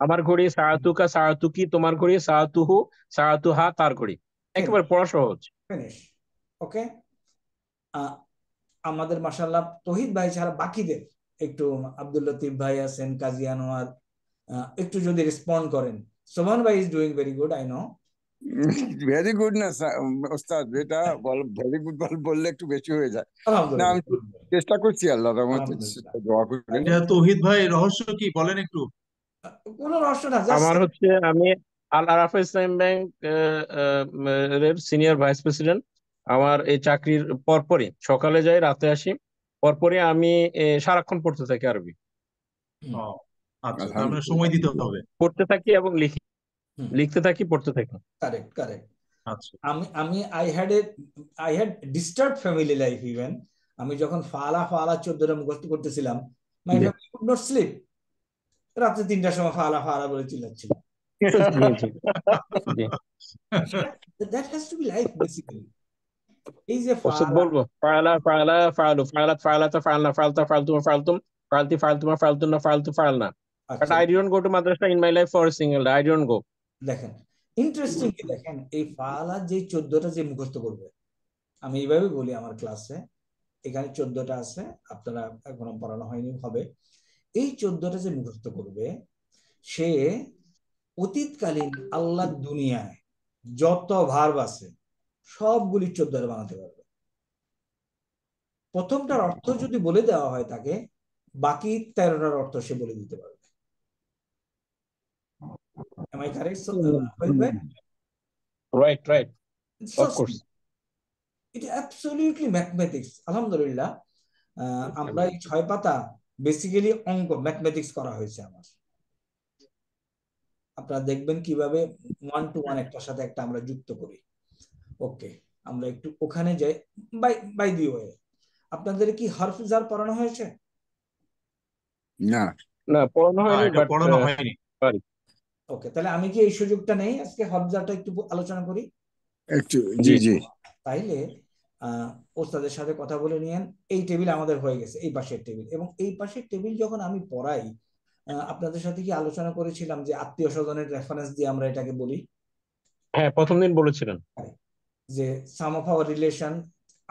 S2: আমার ঘড়ি, সাআতুকা সাআতুকি তোমার ঘড়ি, সাআতুহু সাআতুহা তার ঘড়ি। একেবারে পড়া সহজ।
S1: ফিনিশ। ওকে। আমাদের মাশাআল্লাহ তৌহিদ ভাই ছাড়া বাকিদের একটু, আব্দুল লতিফ ভাই আছেন, কাজী আনোয়ার, একটু যদি রেসপন্ড করেন। সোমান ভাই is doing very good, I know.
S5: Very good না ওস্তাদ, এটা ভেরি গুড বললে একটু বেশি হয়ে যায়। না, আমি
S1: আলহামদুলিল্লাহ,
S5: চেষ্টা করছি, আল্লাহ রহমতে
S1: আলহামদুলিল্লাহ।
S5: দোয়া করেন।
S3: এটা তৌহিদ ভাই রহস্য কি বলেন একটু।
S1: কোনো রহস্য না, জাস্ট
S2: আমার হচ্ছে, আমি আল আরাফা ইসলাম ব্যাংক এর সিনিয়র ভাইস প্রেসিডেন্ট। আমার এই চাকরির পরপরই সকালে যাই, রাতে আসি, পরপরই আমি সারাক্ষণ পড়তে থাকি আরবি।
S3: ও, আচ্ছা, তার মানে সময় দিতে হবে।
S2: পড়তে থাকি এবং লিখি, লিখতে থাকি, পড়তে থাকি।
S1: Correct correct.
S3: আচ্ছা,
S1: আমি I had disturb family life even. আমি যখন ফালা ফালা 14টা মুখস্থ করতেছিলাম, মাই
S2: জি।
S1: Family could not sleep. রাতে 3টার সময় ফালা ফালা বলে চিল্লাচ্ছিল।
S2: জি, জি।
S1: That has to be life basically. এই যে
S2: ওস্তাদ
S1: ফালা,
S2: বলবো, ফাআলা ফাআলা ফাআলু, ফাআলাত ফাআলাতা ফাআলনা, ফাআলতা ফাআলতুমা ফাআলতুম, ফাআলতি ফাআলতুমা ফাআলতুন্না, ফাআলতু ফাআলনা। But
S1: আচ্ছা
S2: I didn't go to madrasa in my life for a single day. I didn't go.
S1: দেখেন, ইন্টারেস্টিং কি দেখেন, এই ফালা যে 14টা যে মুখস্থ করবে, আমি এইভাবে বলি আমার ক্লাসে, এখানে 14টা আছে, আপনারা এখনো পড়ানো হয়নি, হবে। এই 14টা যে মুখস্থ করবে, সে অতীতকালীন আল্লাহ দুনিয়ায় যত ভার্ব আছে সবগুলি 14 বানাতে পারবে। প্রথমটার অর্থ যদি বলে দেওয়া হয় তাকে, বাকি 13টার অর্থ সে বলে দিতে পারবে। Am I correct? So,
S2: Right, right. Of course.
S1: It absolutely mathematics. আলহামদুলিল্লাহ, আমরা এই 6 পাতা বেসিক্যালি অঙ্ক ম্যাথমেটিক্স করা হয়েছে আমার। আপনারা দেখবেন কিভাবে 1 to 1 একটার সাথে একটা আমরা যুক্ত করি। ওকে, আমরা একটু ওখানে যাই। বাই দি ওয়ে, আপনাদের কি হরফ জার পড়ানো হয়েছে?
S5: না
S2: না, পড়ানো হয়নি,
S3: এটা
S2: বাট
S3: পড়ানো হয়নি।
S1: ওকে, তাহলে আমি কি এই সুযোগটা নেই আজকে হরফ জারটা একটু আলোচনা করি?
S5: একটু, জি জি।
S1: তাইলে ওস্তাদের সাথে কথা বলে নিয়েন। এই টেবিল আমাদের হয়ে গেছে, এই পাশের টেবিল, এবং এই পাশের টেবিল যখন আমি পড়াই, আপনাদের সাথে কি আলোচনা করেছিলাম যে আত্মীয় স্বজনের রেফারেন্স দিয়ে আমরা এটাকে বলি?
S2: হ্যাঁ, প্রথম দিন বলেছিলেন
S1: যে সাম অফ আওয়ার রিলেশন,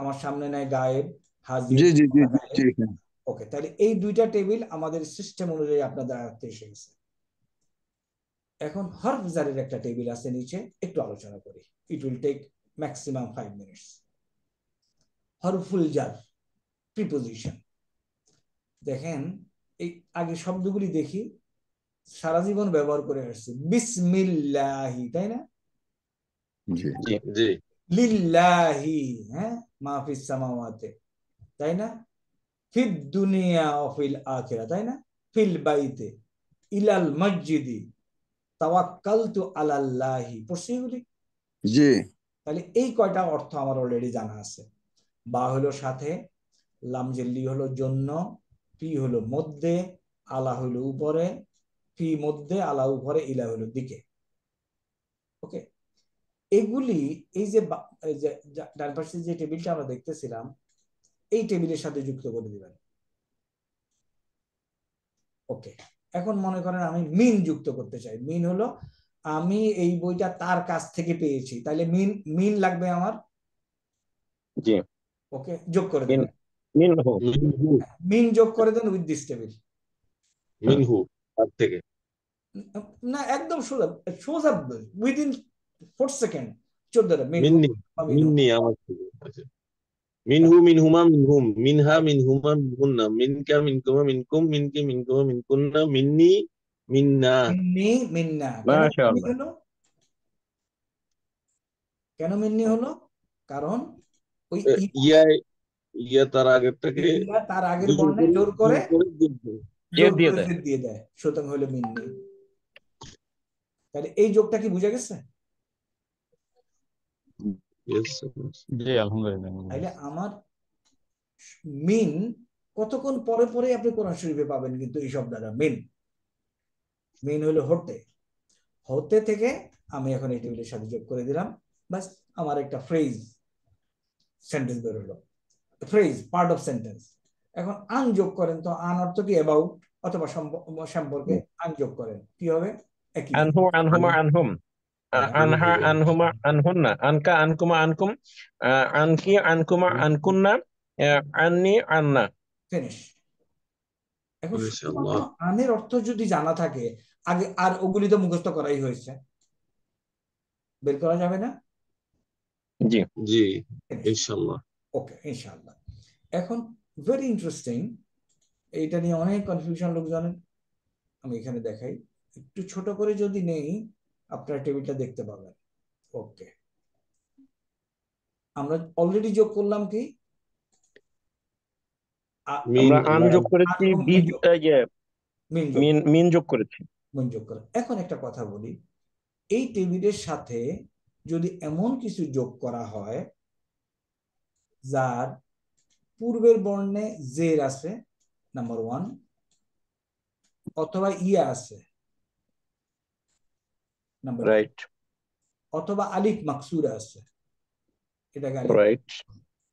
S1: আমার সামনে নেয় গায়েব, হাজির।
S5: জি জি জি জি।
S1: ওকে, তাহলে এই দুইটা টেবিল আমাদের সিস্টেম অনুযায়ী আপনাদের আয়ত্তে এসে গেছে। এখন হরফ জারের একটা টেবিল আছে নিচে, একটু আলোচনা করি। It will take maximum 5 minutes. হরফুল জার, প্রিপোজিশন। দেখেন, এই আগে শব্দগুলি দেখি, সারা জীবন ব্যবহার করে আসছি। বিসমিল্লাহি, তাই না?
S5: জি
S6: জি
S1: লিল্লাহি, হ্যাঁ, মাহফিস সামাওয়াতে, তাই না? ফিদ দুনিয়া ও ফিল আখিরা, তাই না? ফিল বাইতে, ইলাল মসজিদি, তাওয়াক্কালতু আলাল্লাহি, পড়ছি এগুলি?
S5: জি।
S1: তাহলে এই কয়টা অর্থ আমার অলরেডি জানা আছে। বা হলো সাথে, লাম জেল্লি হলো জন্য, পি হলো মধ্যে, আলা হলো উপরে, পি মধ্যে, আলা উপরে, ইলা হলো দিকে। ওকে, এগুলি এই যে ডান পাশে যে টেবিলটা আমরা দেখতেছিলাম, এই টেবিলের সাথে যুক্ত করে দিবেন। ওকে, এখন মনে করেন আমি মিন যুক্ত করতে চাই। মিন হলো আমি এই বইটা তার কাছ থেকে পেয়েছি, তাহলে মিন মিন লাগবে আমার।
S2: জি।
S1: ওকে, যোগ করে দেন।
S2: মিনহু।
S1: মিন যোগ করে দেন উইথ দিস টেবিল।
S6: মিনহু, তার থেকে।
S1: না, একদম সোজা সোজা, উইদিন 4 সেকেন্ড 14টা
S6: মিন্নি, মিন্নি আমার থেকে। আচ্ছা, মিনহু, মিনহুমা, মিনহুম, মিনহা, মিনহুমা, মিনহুন্না, মিনকা, মিনকুমা, মিনকুম, মিনকি, মিনকুমা, মিনকুন্না, মিন্নি, মিন্না।
S1: মিন্নি, মিন্না। কেন মিন্নি
S2: মাশাআল্লাহ।
S1: হলো? কেন মিন্নি হলো? কারণ ওই
S6: ইয়া, ইয়া তার আগেরটাকে
S1: ইয়া তার আগের
S6: দুজন
S1: বর্ণে জোর করে
S2: জেদ দিয়ে দেয়।
S1: জেদ দিয়ে দেয়, সুতরাং হলো মিন্নি। তাহলে এই যোগটা কি বুঝা গেছে?
S4: জি আলহামদুলিল্লাহ।
S1: তাইলে আমার মিন কতক্ষণ পরে পরে আপনি কোরআন শরীফে পাবেন, কিন্তু এই শব্দটা মিন। মিন হলো হতে, হতে থেকে আমি এখন এই টেবিলের সাথে যোগ করে দিলাম, বাস আমার একটা ফ্রেজ সেন্টেন্স বের হলো। Phrase, part of sentence. এখন আন যোগ করেন তো, আন অর্থ কি অ্যাবাউট অথবা সম্পর্কে, আন যোগ করেন কি হবে? একই।
S2: আনহু, আনহুমা, আনহুম, আনহা, আনহুমা, আনহুন্না, আনকা, আনকুমা, আনকুম, আনকি, আনকুমা, আনকুন্না, আননি, আন্না।
S1: ফিনিশ। এখন
S6: মাশাআল্লাহ।
S1: আনের অর্থ যদি জানা থাকে, আগে আর ওগুলি তো মুখস্থ করাই হয়েছে, বের করা যাবে না?
S2: জি
S6: জি ইনশাআল্লাহ।
S1: ওকে, ইনশাআল্লাহ। এখন ভেরি ইন্টারেস্টিং, এইটা নিয়ে অনেক কনফিউশন লোকজনের। আমি এখানে দেখাই, একটু ছোট করে যদি নেই, আপনার টেবিলটা দেখতে পাবেন। ওকে, আমরা অলরেডি যোগ করলাম কি?
S2: আমরা আন যোগ করেছি,
S1: মিন যোগ,
S2: মিন যোগ করেছি।
S1: মিন যোগ করা। এখন একটা কথা বলি, এই টেবিলের সাথে যদি এমন কিছু যোগ করা হয় যার পূর্বের বর্ণে জের আছে, নাম্বার 1, অথবা ইয়া আছে, নাম্বার 2,
S2: রাইট
S1: অথবা আলিফ মাকসুরা আছে, এটাকে আলিফ,
S2: রাইট।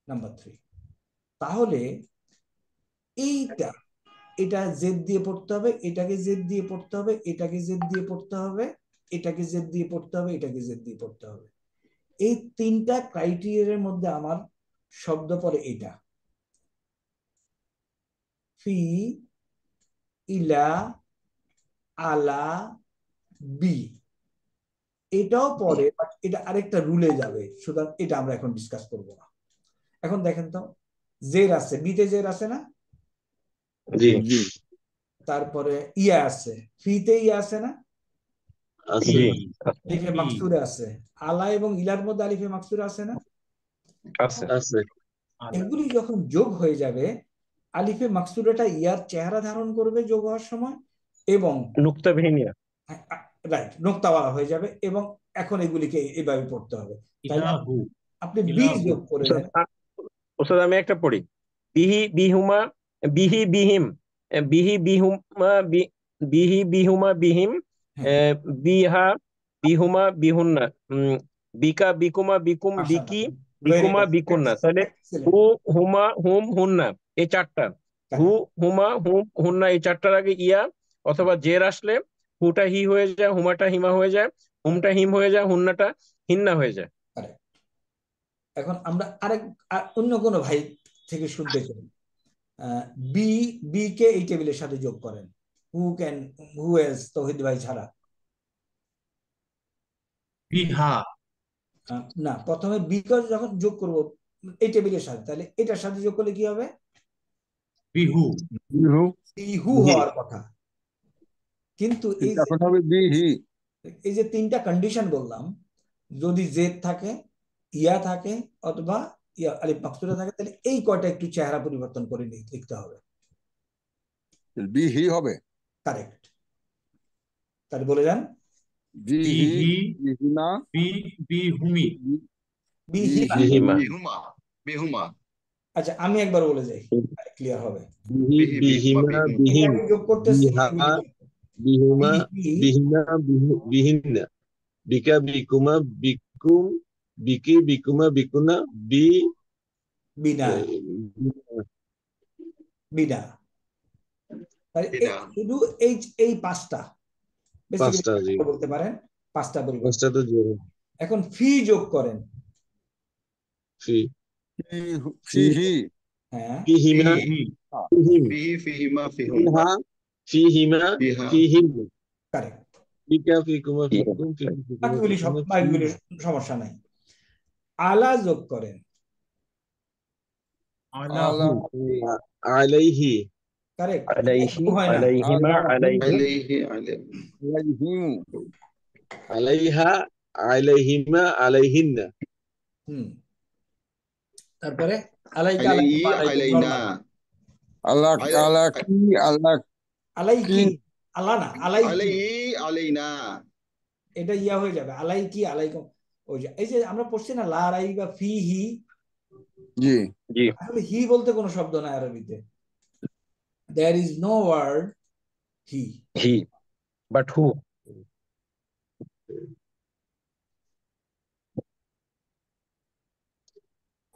S1: নাম্বার 3, তাহলে এইটা, এটা জেড দিয়ে পড়তে হবে, এটাকে জেড দিয়ে পড়তে হবে, এটাকে জেড দিয়ে পড়তে হবে, এটাকে জেড দিয়ে পড়তে হবে, এটাকে জেড দিয়ে পড়তে হবে। এই 3টা ক্রাইটেরিয়ার মধ্যে আমার শব্দ পড়ে এটা। ফি, ইলা, আলা, বি, এটাও পরে, বাট এটা আরেকটা রুলে যাবে, সুতরাং এটা আমরা এখন ডিসকাস করব না। এখন দেখেন তো, জের আছে, বিতে জের আছে না?
S6: জি
S5: জি
S1: তারপরে ইয়া আছে, ফিতে ইয়া আছে না?
S6: আছে
S2: জি
S1: আলিফে মাকসুরে আছে। আলা এবং ইলার মধ্যে আলিফে মাকসুরে আছে না?
S2: আছে।
S6: আছে
S1: এগুলি যখন যোগ হয়ে যাবে, আলিফে মাকসুরাটা ইয়ার চেহারা ধারণ করবে যোগ হওয়ার সময়, এবং
S2: নুক্তাবিহীন ইয়া।
S1: রাইট নোক্তাওয়ালা হয়ে যাবে, এবং এখন এগুলিকে এভাবে পড়তে হবে। তাহলে
S3: ইলাহু
S1: আপনি বি
S3: ইলাহু
S1: যোগ করে
S2: ওস্তাদ,
S1: নেন।
S2: ওস্তাদ আমি একটা পড়ি। বিহি বিহুমা, বিহি বিহিম, বিহি বিহুমা বিহি বিহুমা বিহিম,
S1: হ্যাঁ,
S2: বিহা বিহুমা বিহুন্না, বিকা বিকুমা বিকুম,
S1: মাশাআল্লাহ,
S2: বিকি
S1: ভেরি
S2: বিকুমা
S1: গুড,
S2: বিকুন্না। তাহলে
S1: এক্সেলেন্ট,
S2: হু হুমা হুম হুন্না, এই চারটা। হু হুমা হুম হুন্না, এই চারটার আগে ইয়া অথবা জের আসলে হুটা হি হয়ে যায়, হুমাটা হিমা হয়ে যায়, হুমটা হিম হয়ে যায়, হুন্নাটা হিন্না হয়ে যায়।
S1: কারেক্ট। এখন আমরা অন্য কোনো ভাই থেকে শুনতে চাই, বি, বি কে এই টেবিলের সাথে যোগ করেন। হু এজ তৌহিদ ভাই ছাড়া।
S3: বিহা
S1: না, প্রথমে বি কে যখন যোগ করব এই টেবিলের সাথে, তাহলে এটার সাথে যোগ করলে কি হবে?
S3: বিহু
S5: বিহু,
S1: বিহু
S6: জি
S1: হওয়ার কথা। কিন্তু
S5: এখন হবে বিহি।
S1: এই যে তিনটা কন্ডিশন বললাম, যদি জেদ থাকে, ইয়া থাকে, অথবা ইয়া আলিফ মাকসুরা থাকে, তাহলে এই কয়টা একটু চেহারা পরিবর্তন করে লিখতে হবে।
S5: বিহি হবে।
S1: কারেক্ট। তাহলে বলে যান।
S5: বিহি,
S3: বিহি
S5: বিহিনা,
S3: বিহুমি
S1: বিহিমা।
S2: বিহিমা।
S8: বিহুমা বিহুমা
S1: আচ্ছা, আমি একবার বলে যাই, ক্লিয়ার হবে।
S6: বিহি বিহিমা বিহিম,
S1: এটাকে যোগ করতেছি,
S6: বিহা
S1: এগুলি যোগ করতে।
S6: বিহুমা
S1: বিহি,
S6: বিহিনা বিহিন্না, বিকা বিকুমা বিকুম, বিকি বিকুমা বিকুনা,
S1: বিনা, বিনা। তাহলে
S8: বিনা
S1: শুধু এই এই পাঁচটা
S6: পাঁচটা জি,
S1: বেসিক্যালি বলতে পারেন, পাঁচটা পরিবর্তন।
S6: পাঁচটা তো জোর।
S1: এখন ফি যোগ করেন।
S6: ফি
S5: ফিহি,
S1: হ্যাঁ,
S6: ফিহিমা
S3: বিহি
S6: ফিহিম,
S8: ফিহি ফিহিমা ফিহুম
S6: ফিহা ফিহিমা
S8: বিহা
S6: ফিহিম,
S1: কারেক্ট।
S6: বিকা ফিকুমা ফিকুম, ফিকি ফিকুমা
S1: বাকিগুলি
S6: ফিকুনা,
S1: বাকিগুলি সমস্যা নাই। আলা যোগ করেন।
S3: আলাহু
S6: আলাইহি
S1: কারেক্ট।
S2: আলাইহি
S1: হয় না,
S2: আলাইহিমা আলাইহি
S8: আলাইহি আলাইহি
S5: আলাইহিম,
S6: আলাইহা আলাইহিমা আলাইহিন্না,
S1: হুম। তারপরে আলাইকা
S8: আলাইহি
S1: আলাইকুম আলাইকুম
S8: আলাইনা
S1: নরমাল।
S5: আল্লাহ
S8: আলাই
S5: আল্লাহ কি, আল্লাহ কি,
S1: আলাইকি, আল্লাহ না, আলাইকি,
S8: আলাইহি আলাইনা
S1: এটা ইয়া হয়ে যাবে, আলাইকি আলাইকুম। ওই যে এই যে আমরা পড়ছি না লা রাই বা ফি হি,
S5: জি
S2: জি
S1: আসলে হি বলতে কোনো শব্দ নাই আরবিতে। There is no word he.
S2: He, but হু।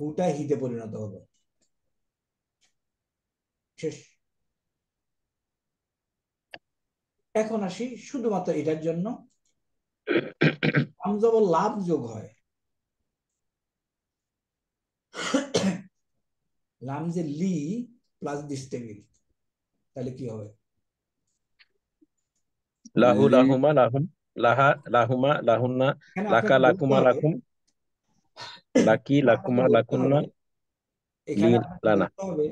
S1: হুটা হিতে পরিণত হবে, শেষ। এখন আসি শুধুমাত্র এটার জন্য আমজবর লাভ যোগ হয়। লাম যে লি প্লাস দিস টেবিল, তাহলে কি হবে?
S2: লাহু
S5: লি,
S2: লাহুমা লাহুম, লাহা লাহুমা লাহুন্না,
S1: এখানে
S2: লাকা
S1: আপনাকে বলতে
S2: লাকুমা
S1: হবে,
S2: লাকুম, লাকি
S1: আপনাকে
S2: লাকুমা
S1: বলতে
S2: লাকুন্না,
S1: হবে,
S2: লি
S1: এখানে আপনাকে
S2: লানা।
S1: বলতে হবে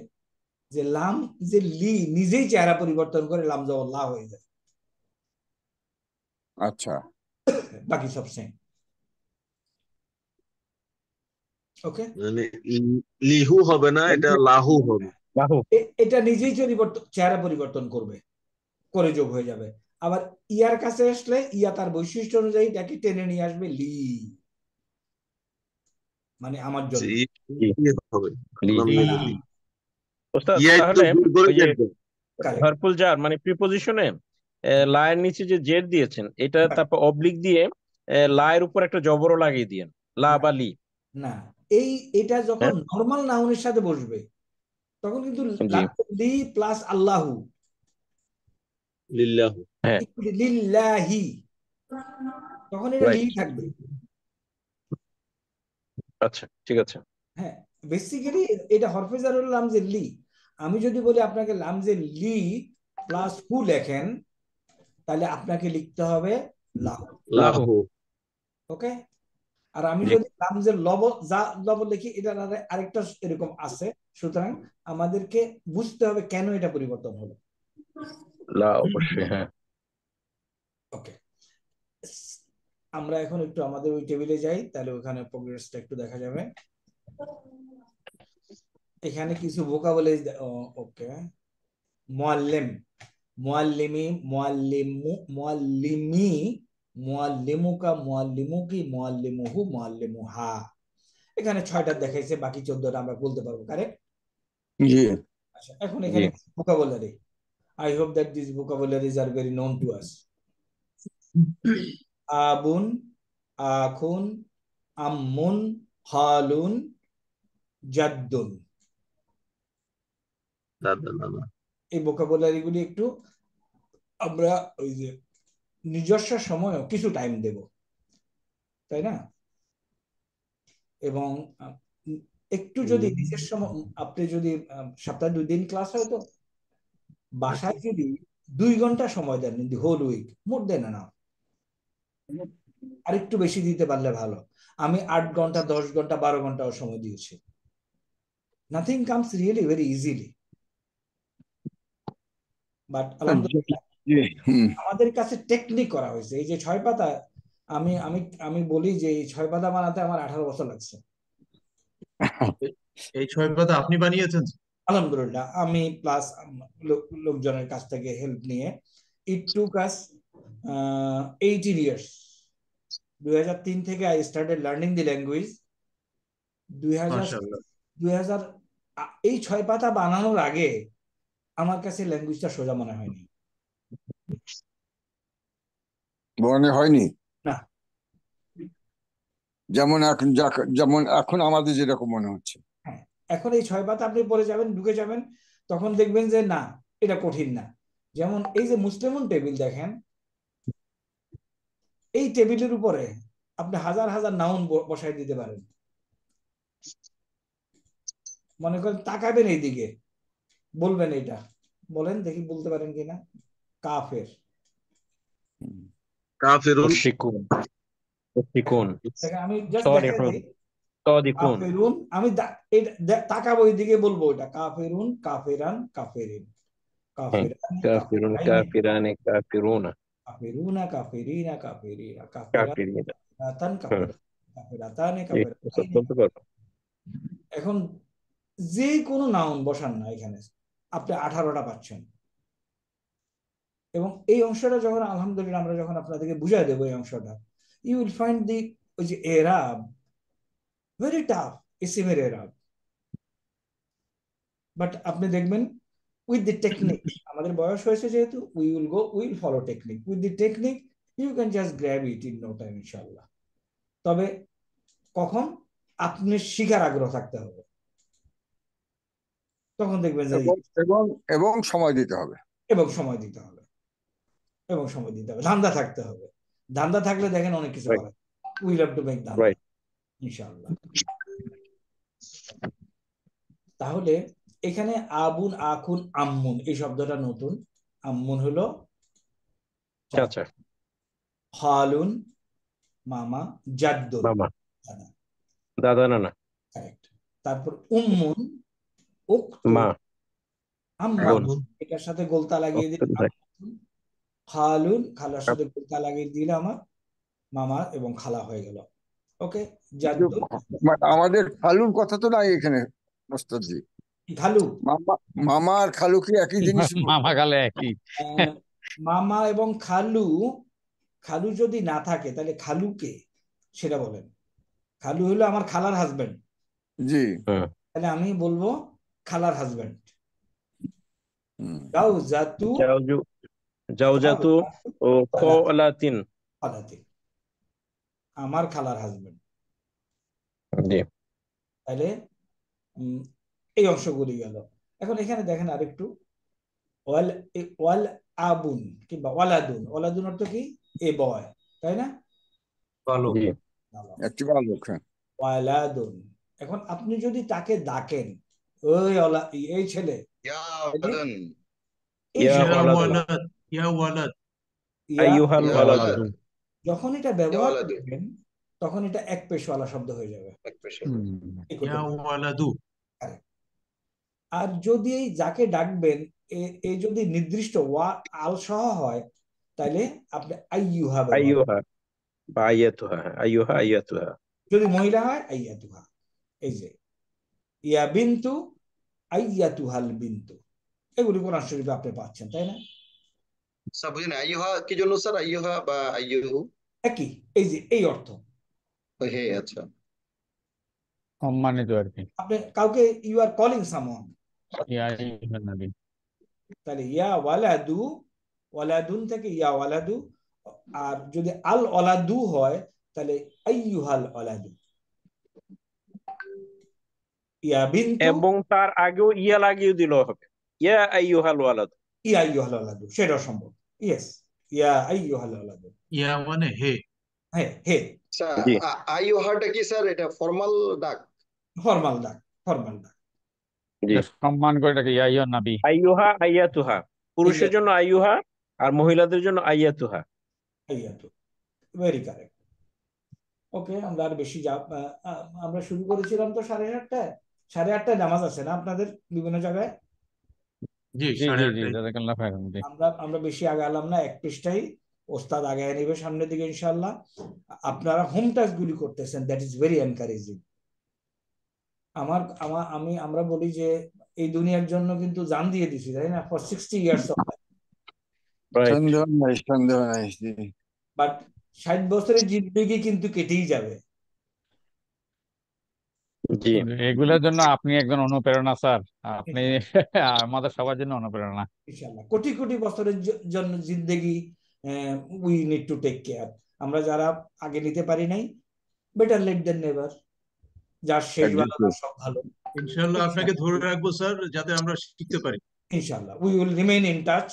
S1: যে লাম যে লি নিজেই চেহারা পরিবর্তন করে লাম জবর লা হয়ে যায়,
S5: আচ্ছা
S1: বাকি সব সেম। ওকে,
S6: মানে লিহু হবে না, এটা লাহু হবে।
S2: লাহু।
S1: এটা নিজেই চেহারা পরিবর্তন করবে, করে যোগ হয়ে যাবে। আবার ইয়ার কাছে আসলে ইয়া তার বৈশিষ্ট্য অনুযায়ী এটাকে টেনে নিয়ে আসবে লি, মানে আমার জন্য।
S2: জি,
S6: ই হবে,
S2: লি।
S6: নাম
S1: না,
S6: নিয়ে লি।
S2: ওস্তাদ
S6: ইয়া একটু
S2: তাহলে
S6: জোর করে
S2: ওই যে
S6: দেখবেন।
S1: কারেক্ট,
S2: হরফুল জার মানে প্রিপোজিশনে লায়ের নিচে যে জেড দিয়েছেন, এটা তারপর অবলিক দিয়ে লায়ের উপর একটা জবরও লাগিয়ে দিয়েন, লা বা লি।
S1: না, এটা যখন
S2: হ্যাঁ
S1: নর্মাল নাউনের সাথে বসবে, তখন কিন্তু
S2: জি
S1: লি প্লাস আল্লাহু,
S6: লিল্লাহু
S2: হ্যাঁ
S1: লিল্লাহি, তখন এটা লি
S2: রাইট।
S1: থাকবে।
S2: আচ্ছা ঠিক আছে।
S1: হ্যাঁ, বেসিক্যালি এটা হরফে জার লাম যে লি, আমি যদি বলি আপনাকে লামজে লি প্লাস হু লেখেন, তাহলে আপনাকে লিখতে হবে লাহু।
S6: লাহু।
S1: ওকে। আর আমি
S2: জি।
S1: যদি লামজে লব যা লব লিখি, এটার আরেকটা এরকম আছে। সুতরাং আমাদেরকে বুঝতে হবে কেন এটা পরিবর্তন হলো।
S2: লা অবশ্যই, হ্যাঁ।
S1: ওকে, আমরা এখন একটু আমাদের ওই টেবিলে যাই, তাহলে ওখানে প্রোগ্রেসটা একটু দেখা যাবে। এখানে কিছু ভোকাবুলারি। ওকে, মুআল্লিম, মুআল্লিমি, মুআল্লিমু, মুআল্লিমি, মুআল্লিমুকা, মুআল্লিমুকি, মুআল্লিমুহু, মুআল্লিমুহা। এখানে 6টা দেখাইছে, বাকি 14টা আমরা বলতে পারবো। কারেক্ট?
S5: জি।
S1: আচ্ছা, এখন
S2: জি।
S1: এখানে vocabulary. I hope that these vocabularies are very known to us. আবুন, আখুন, আম্মুন, হালুন, জাদ্দুন।
S6: দাদা দাদা।
S1: এই ভোকাবুলারি গুলি একটু আমরা ওই যে নিজস্ব সময়ও কিছু টাইম দেব, তাই না? এবং একটু যদি নিজস্ব আপনি যদি সপ্তাহে 2 দিন ক্লাস হয়, তো বাসায় যদি 2 ঘন্টা সময় দেন, দি হোল উইক, মোর দেন না, আর একটু বেশি দিতে পারলে ভালো। আমি 8 ঘন্টা, 10 ঘন্টা, 12 ঘন্টাও সময় দিয়েছি। Nothing comes really very easily, but আলহামদুলিল্লাহ আমাদের কাছে টেকনিক করা হয়েছে। এই যে 6 পাতা, আমি আমি আমি বলি যে এই 6 পাতা বানাতে আমার 18 বছর লাগছে।
S3: এই 6 পাতা আপনি বানিয়েছেন?
S1: আলহামদুলিল্লাহ, আমি প্লাস লোকজনের কাছ থেকে হেল্প নিয়ে। ইট টুক আস 18 years. 2003 থেকে I started learning the language. 2000
S3: মাশাআল্লাহ।
S1: 2000 এই 6 পাতা বানানোর আগে আমার কাছে ল্যাঙ্গুয়েজটা সোজা মনে হয়নি।
S5: মনে হয়নি
S1: না,
S5: যেমন এখন আমাদের যেরকম মনে হচ্ছে।
S1: হ্যাঁ, এখন এই 6 পাতা আপনি পড়ে যাবেন, ঢুকে যাবেন, তখন দেখবেন যে না, এটা কঠিন না। যেমন এই যে মুসলিমুন টেবিল দেখেন, এই টেবিলের উপরে আপনি হাজার হাজার নাউন বসাই দিতে পারেন। মনে করেন তাকাবেন এই দিকে, বলবেন এটা, বলেন দেখি বলতে পারেন কিনা। কাফের,
S6: কাফিরুন।
S2: মুশরিকুন, মুশরিকুন,
S1: দেখেন আমি জাস্ট দেখাই
S2: সালিহুন,
S1: দিই।
S2: সাদিকুন।
S1: কাফেরুন, আমি তাকাবো এই দিকে, বলবো এটা কাফেরুন, কাফেরান, কাফেরিন,
S2: হ্যাঁ,
S1: কাফেরানি,
S2: কাফিরুন,
S1: কাফেরাইনি,
S2: কাফিরানে, কাফিরুনা,
S1: কাফেরুনা, কাফেরিনা, কাফেরিনা, কাফেরান,
S2: কাফিরিনা।
S1: কাফেরাতান,
S2: হ্যাঁ,
S1: কাফেরাতানে,
S2: জি, সব
S1: কাফেরাতাইনি।
S2: বলতে পারবো।
S1: এখন যে কোনো নাউন বসান না, এখানে আপনি 18টা পাচ্ছেন। এবং এই অংশটা যখন আলহামদুলিল্লাহ আমরা যখন আপনাদেরকে বুঝাই দেবো, এই অংশটা ইউ উইল ফাইন্ড দি ওই যে এরাব ভেরি টাফ, ইসিমের এরাব। বাট আপনি দেখবেন উইথ দি টেকনিক, আমাদের বয়স হয়েছে যেহেতু, will follow technique. With the technique you can just grab it in no time ইনশাআল্লাহ। তবে কখন আপনি শিখার আগ্রহ থাকতে হবে, তখন দেখবেন যে
S5: এবং সময় দিতে হবে।
S1: এবং সময় দিতে হবে, এবং সময় দিতে হবে, ধান্দা থাকতে হবে। ধান্দা থাকলে দেখেন অনেক কিছু
S2: Right.
S1: করা। উইল হ্যাভ টু মেক ধান্দা
S2: Right.
S1: ইনশাআল্লাহ। তাহলে এখানে আবুন, আখুন, আম্মুন এই শব্দটা নতুন। আম্মুন হলো
S2: চাচা,
S1: হালুন মামা, জাদ্দুন
S2: মামা,
S1: দাদা।
S2: দাদা, নানা।
S1: কারেক্ট। তারপর উম্মুন, উখতুন,
S2: মা,
S1: আম্মুন,
S2: বোন।
S1: এটার সাথে গোলতা লাগিয়ে দিলে
S2: ভাই।
S1: আম্মুন। খালুন, খালার সাথে গোলতা লাগিয়ে দিলে আমার মামা এবং খালা হয়ে গেল। ওকে। জাদ্দুন,
S5: আমাদের খালুর কথা তো নাই এখানে ওস্তাদজি।
S1: খালু,
S5: মামা আর খালু কি একই জিনিস?
S4: মামা খালে একই।
S1: মামা এবং খালু, খালু যদি না থাকে তাহলে খালু কে সেটা বলেন। খালু হলো আমার খালার হাজবেন্ড,
S5: জি।
S1: তাহলে আমি বলবো খালার হাজবেন্ড। জাউজাতু,
S2: জাউজাতু ও খালাতিন,
S1: খালাতি, আমার খালার হাজবেন্ড।
S2: জি।
S1: তাহলে এই অংশগুলি গেল। এখন এখানে দেখেন আরেকটু, ওয়াল ওয়াল আবুন কিংবা ওয়ালাদুন। ওয়ালাদুন অর্থ কি? এ বয়, তাই না?
S3: ভালো।
S2: জি।
S5: একটি বালক।
S1: ওয়ালাদুন। এখন আপনি যদি তাকে ডাকেন, ওই এই ছেলে,
S8: ইয়া
S1: তাহলে
S8: ওয়ালাদুন
S1: এই
S2: ইয়া
S3: ইয়া
S2: ওয়ালাদ
S3: ওয়ালাদ ইয়া ওয়ালাদ
S1: ইয়া
S2: আইয়ুহাল
S8: ইয়া
S2: ওয়ালাদু
S8: ওয়ালাদ
S1: যখন এটা
S8: ইয়া
S1: ব্যবহার
S8: ওয়ালাদু
S1: করবেন তখন এটা এক পেশওয়ালা শব্দ হয়ে যাবে।
S8: এক পেশে
S1: এই
S3: ইয়া
S1: করতে
S3: ওয়ালাদু
S1: পারে। আর যদি এই যাকে ডাকবেন এই যদি নির্দিষ্ট আল সহ হয় তাহলে আপনি আইয়ুহা ব্যবহার করবেন।
S2: আইয়ুহা বা আইয়াতুহা, আইয়ুহা আইয়াতুহা।
S1: যদি মহিলা হয় আইয়াতুহা। এই যে ইয়া বিন্তু, আইয়াতুহাল বিন্তু, এগুলি কোরআন শরীফে আপনি পাচ্ছেন, তাই না?
S8: স্যার বুঝেন আইয়ুহা কি জন্য স্যার আইয়ুহা বা আইয়ুহু
S1: একই, এই যে এই অর্থ।
S8: হে আচ্ছা
S4: সম্মানিত আর কি।
S1: আপনি কাউকে ইউ আর কলিং সামওয়ান,
S4: ইয়া আইয়ুহান নবী।
S1: তাহলে ইয়া ওয়ালাদু, ওয়ালাদুন থেকে ইয়া ওয়ালাদু। আর যদি আল ওয়ালাদু হয় তাহলে আইয়ুহাল ওয়ালাদু। ইয়া বিন্তু,
S2: এবং তার আগেও ইয়া লাগিয়ে দিল হবে, ইয়া আইয়ুহাল ওয়ালাদ।
S1: ইয়া আইয়ুহাল ওয়ালাদু, সেটাও সম্ভব। ইয়েস, ইয়া আইয়ুহাল ওয়ালাদু।
S3: ইয়া মানে হে।
S1: হ্যাঁ, হে
S8: স্যার
S2: জি
S8: আইয়ুহাটা কি স্যার এটা ফর্মাল ডাক
S1: ফরমাল ডাক, ফরমাল ডাক।
S2: জি।
S4: এটা সম্মান করে এটাকে ইয়া আইয়ুহান নবী।
S2: আইয়ুহা আইয়াতুহা, পুরুষের জন্য আইয়ুহা আর মহিলাদের জন্য আইয়াতুহা।
S1: আইয়াতু, ভেরি কারেক্ট। ওকে, আমরা আর বেশি আমরা শুরু করেছিলাম তো 8:30টায়। 8:30টায় নামাজ আছে না আপনাদের বিভিন্ন জায়গায়?
S3: জি
S4: জি
S3: সাড়ে
S4: জি জি,
S3: আটটায়।
S4: জাযাকাল্লাহু খাইরান। জি
S1: আমরা বেশি আগালাম না, এক পৃষ্ঠাই ওস্তাদ আগায় নেবে সামনের দিকে ইনশাআল্লাহ। আপনারা হোম টাস্ক গুলি করতেছেন, দ্যাট ইজ ভেরি এনকারেজিং। আমরা বলি যে এই দুনিয়ার জন্য কিন্তু জান দিয়ে দিছি, তাই না, for 60 years of life.
S2: Right.
S5: সন্দেহ নাই জি।
S1: বাট 60 বছরের জিন্দেগি কিন্তু কেটেই যাবে।
S2: জি
S4: এগুলোর জন্য আপনি একজন অনুপ্রেরণা স্যার। আপনি আমাদের সবার জন্য অনুপ্রেরণা।
S1: ইনশাআল্লাহ কোটি কোটি বছরের জন্য জিন্দেগি we need to take care. আমরা যারা আগে নিতে পারি নাই, বেটার লেট দেন নেভার। যার শেষ বেলা তার সব ভালো।
S3: ইনশাল্লাহ আপনাকে ধরে রাখবো স্যার, যাতে আমরা শিখতে পারি।
S1: ইনশাআল্লাহ we will remain in touch.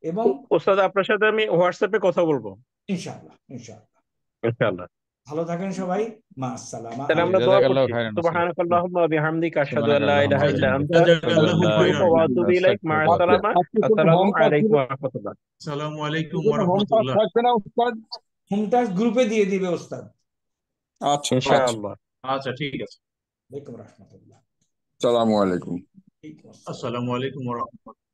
S1: এবং
S2: ওস্তাদ আপনার সাথে আমি হোয়াটসঅ্যাপে কথা বলবো
S1: ইনশাআল্লাহ ইনশাআল্লাহ।
S2: ইনশাআল্লাহ।
S1: ভালো থাকেন সবাই, মা আসসালামা
S2: তাহলে আমরা দোয়া
S4: জাযাকাল্লাহু
S2: করছি,
S4: খাইরান।
S2: সুবহানাকাল্লাহুম্মা ওয়া বিহামদিকা আশহাদু আল্লা ইলাহা
S4: সুবহানাকাল্লাহুম্মা
S2: ইল্লা আনতা
S3: জাযাকাল্লাহু
S2: আস্তাগফিরুকা ওয়া
S3: খাইরান।
S2: আতুবু ইলাইক। মা আসসালামা। আসসালামু আলাইকুম ওয়া রাহমাতুল্লাহ।
S3: আসসালামু আলাইকুম ওয়া রাহমাতুল্লাহ।
S5: থাকবে না উস্তাদ?
S1: হোম টাস্ক গ্রুপে দিয়ে দিবে ওস্তাদ।
S5: আচ্ছা আচ্ছা,
S2: ইনশাআল্লাহ।
S3: আচ্ছা ঠিক আছে।
S1: ওয়ালাইকুম রহমতুল্লাহ।
S5: আসসালামু আলাইকুম।
S1: ঠিক আছে।
S3: আসসালামু আলাইকুম ওয়া রাহমাতুল্লাহ।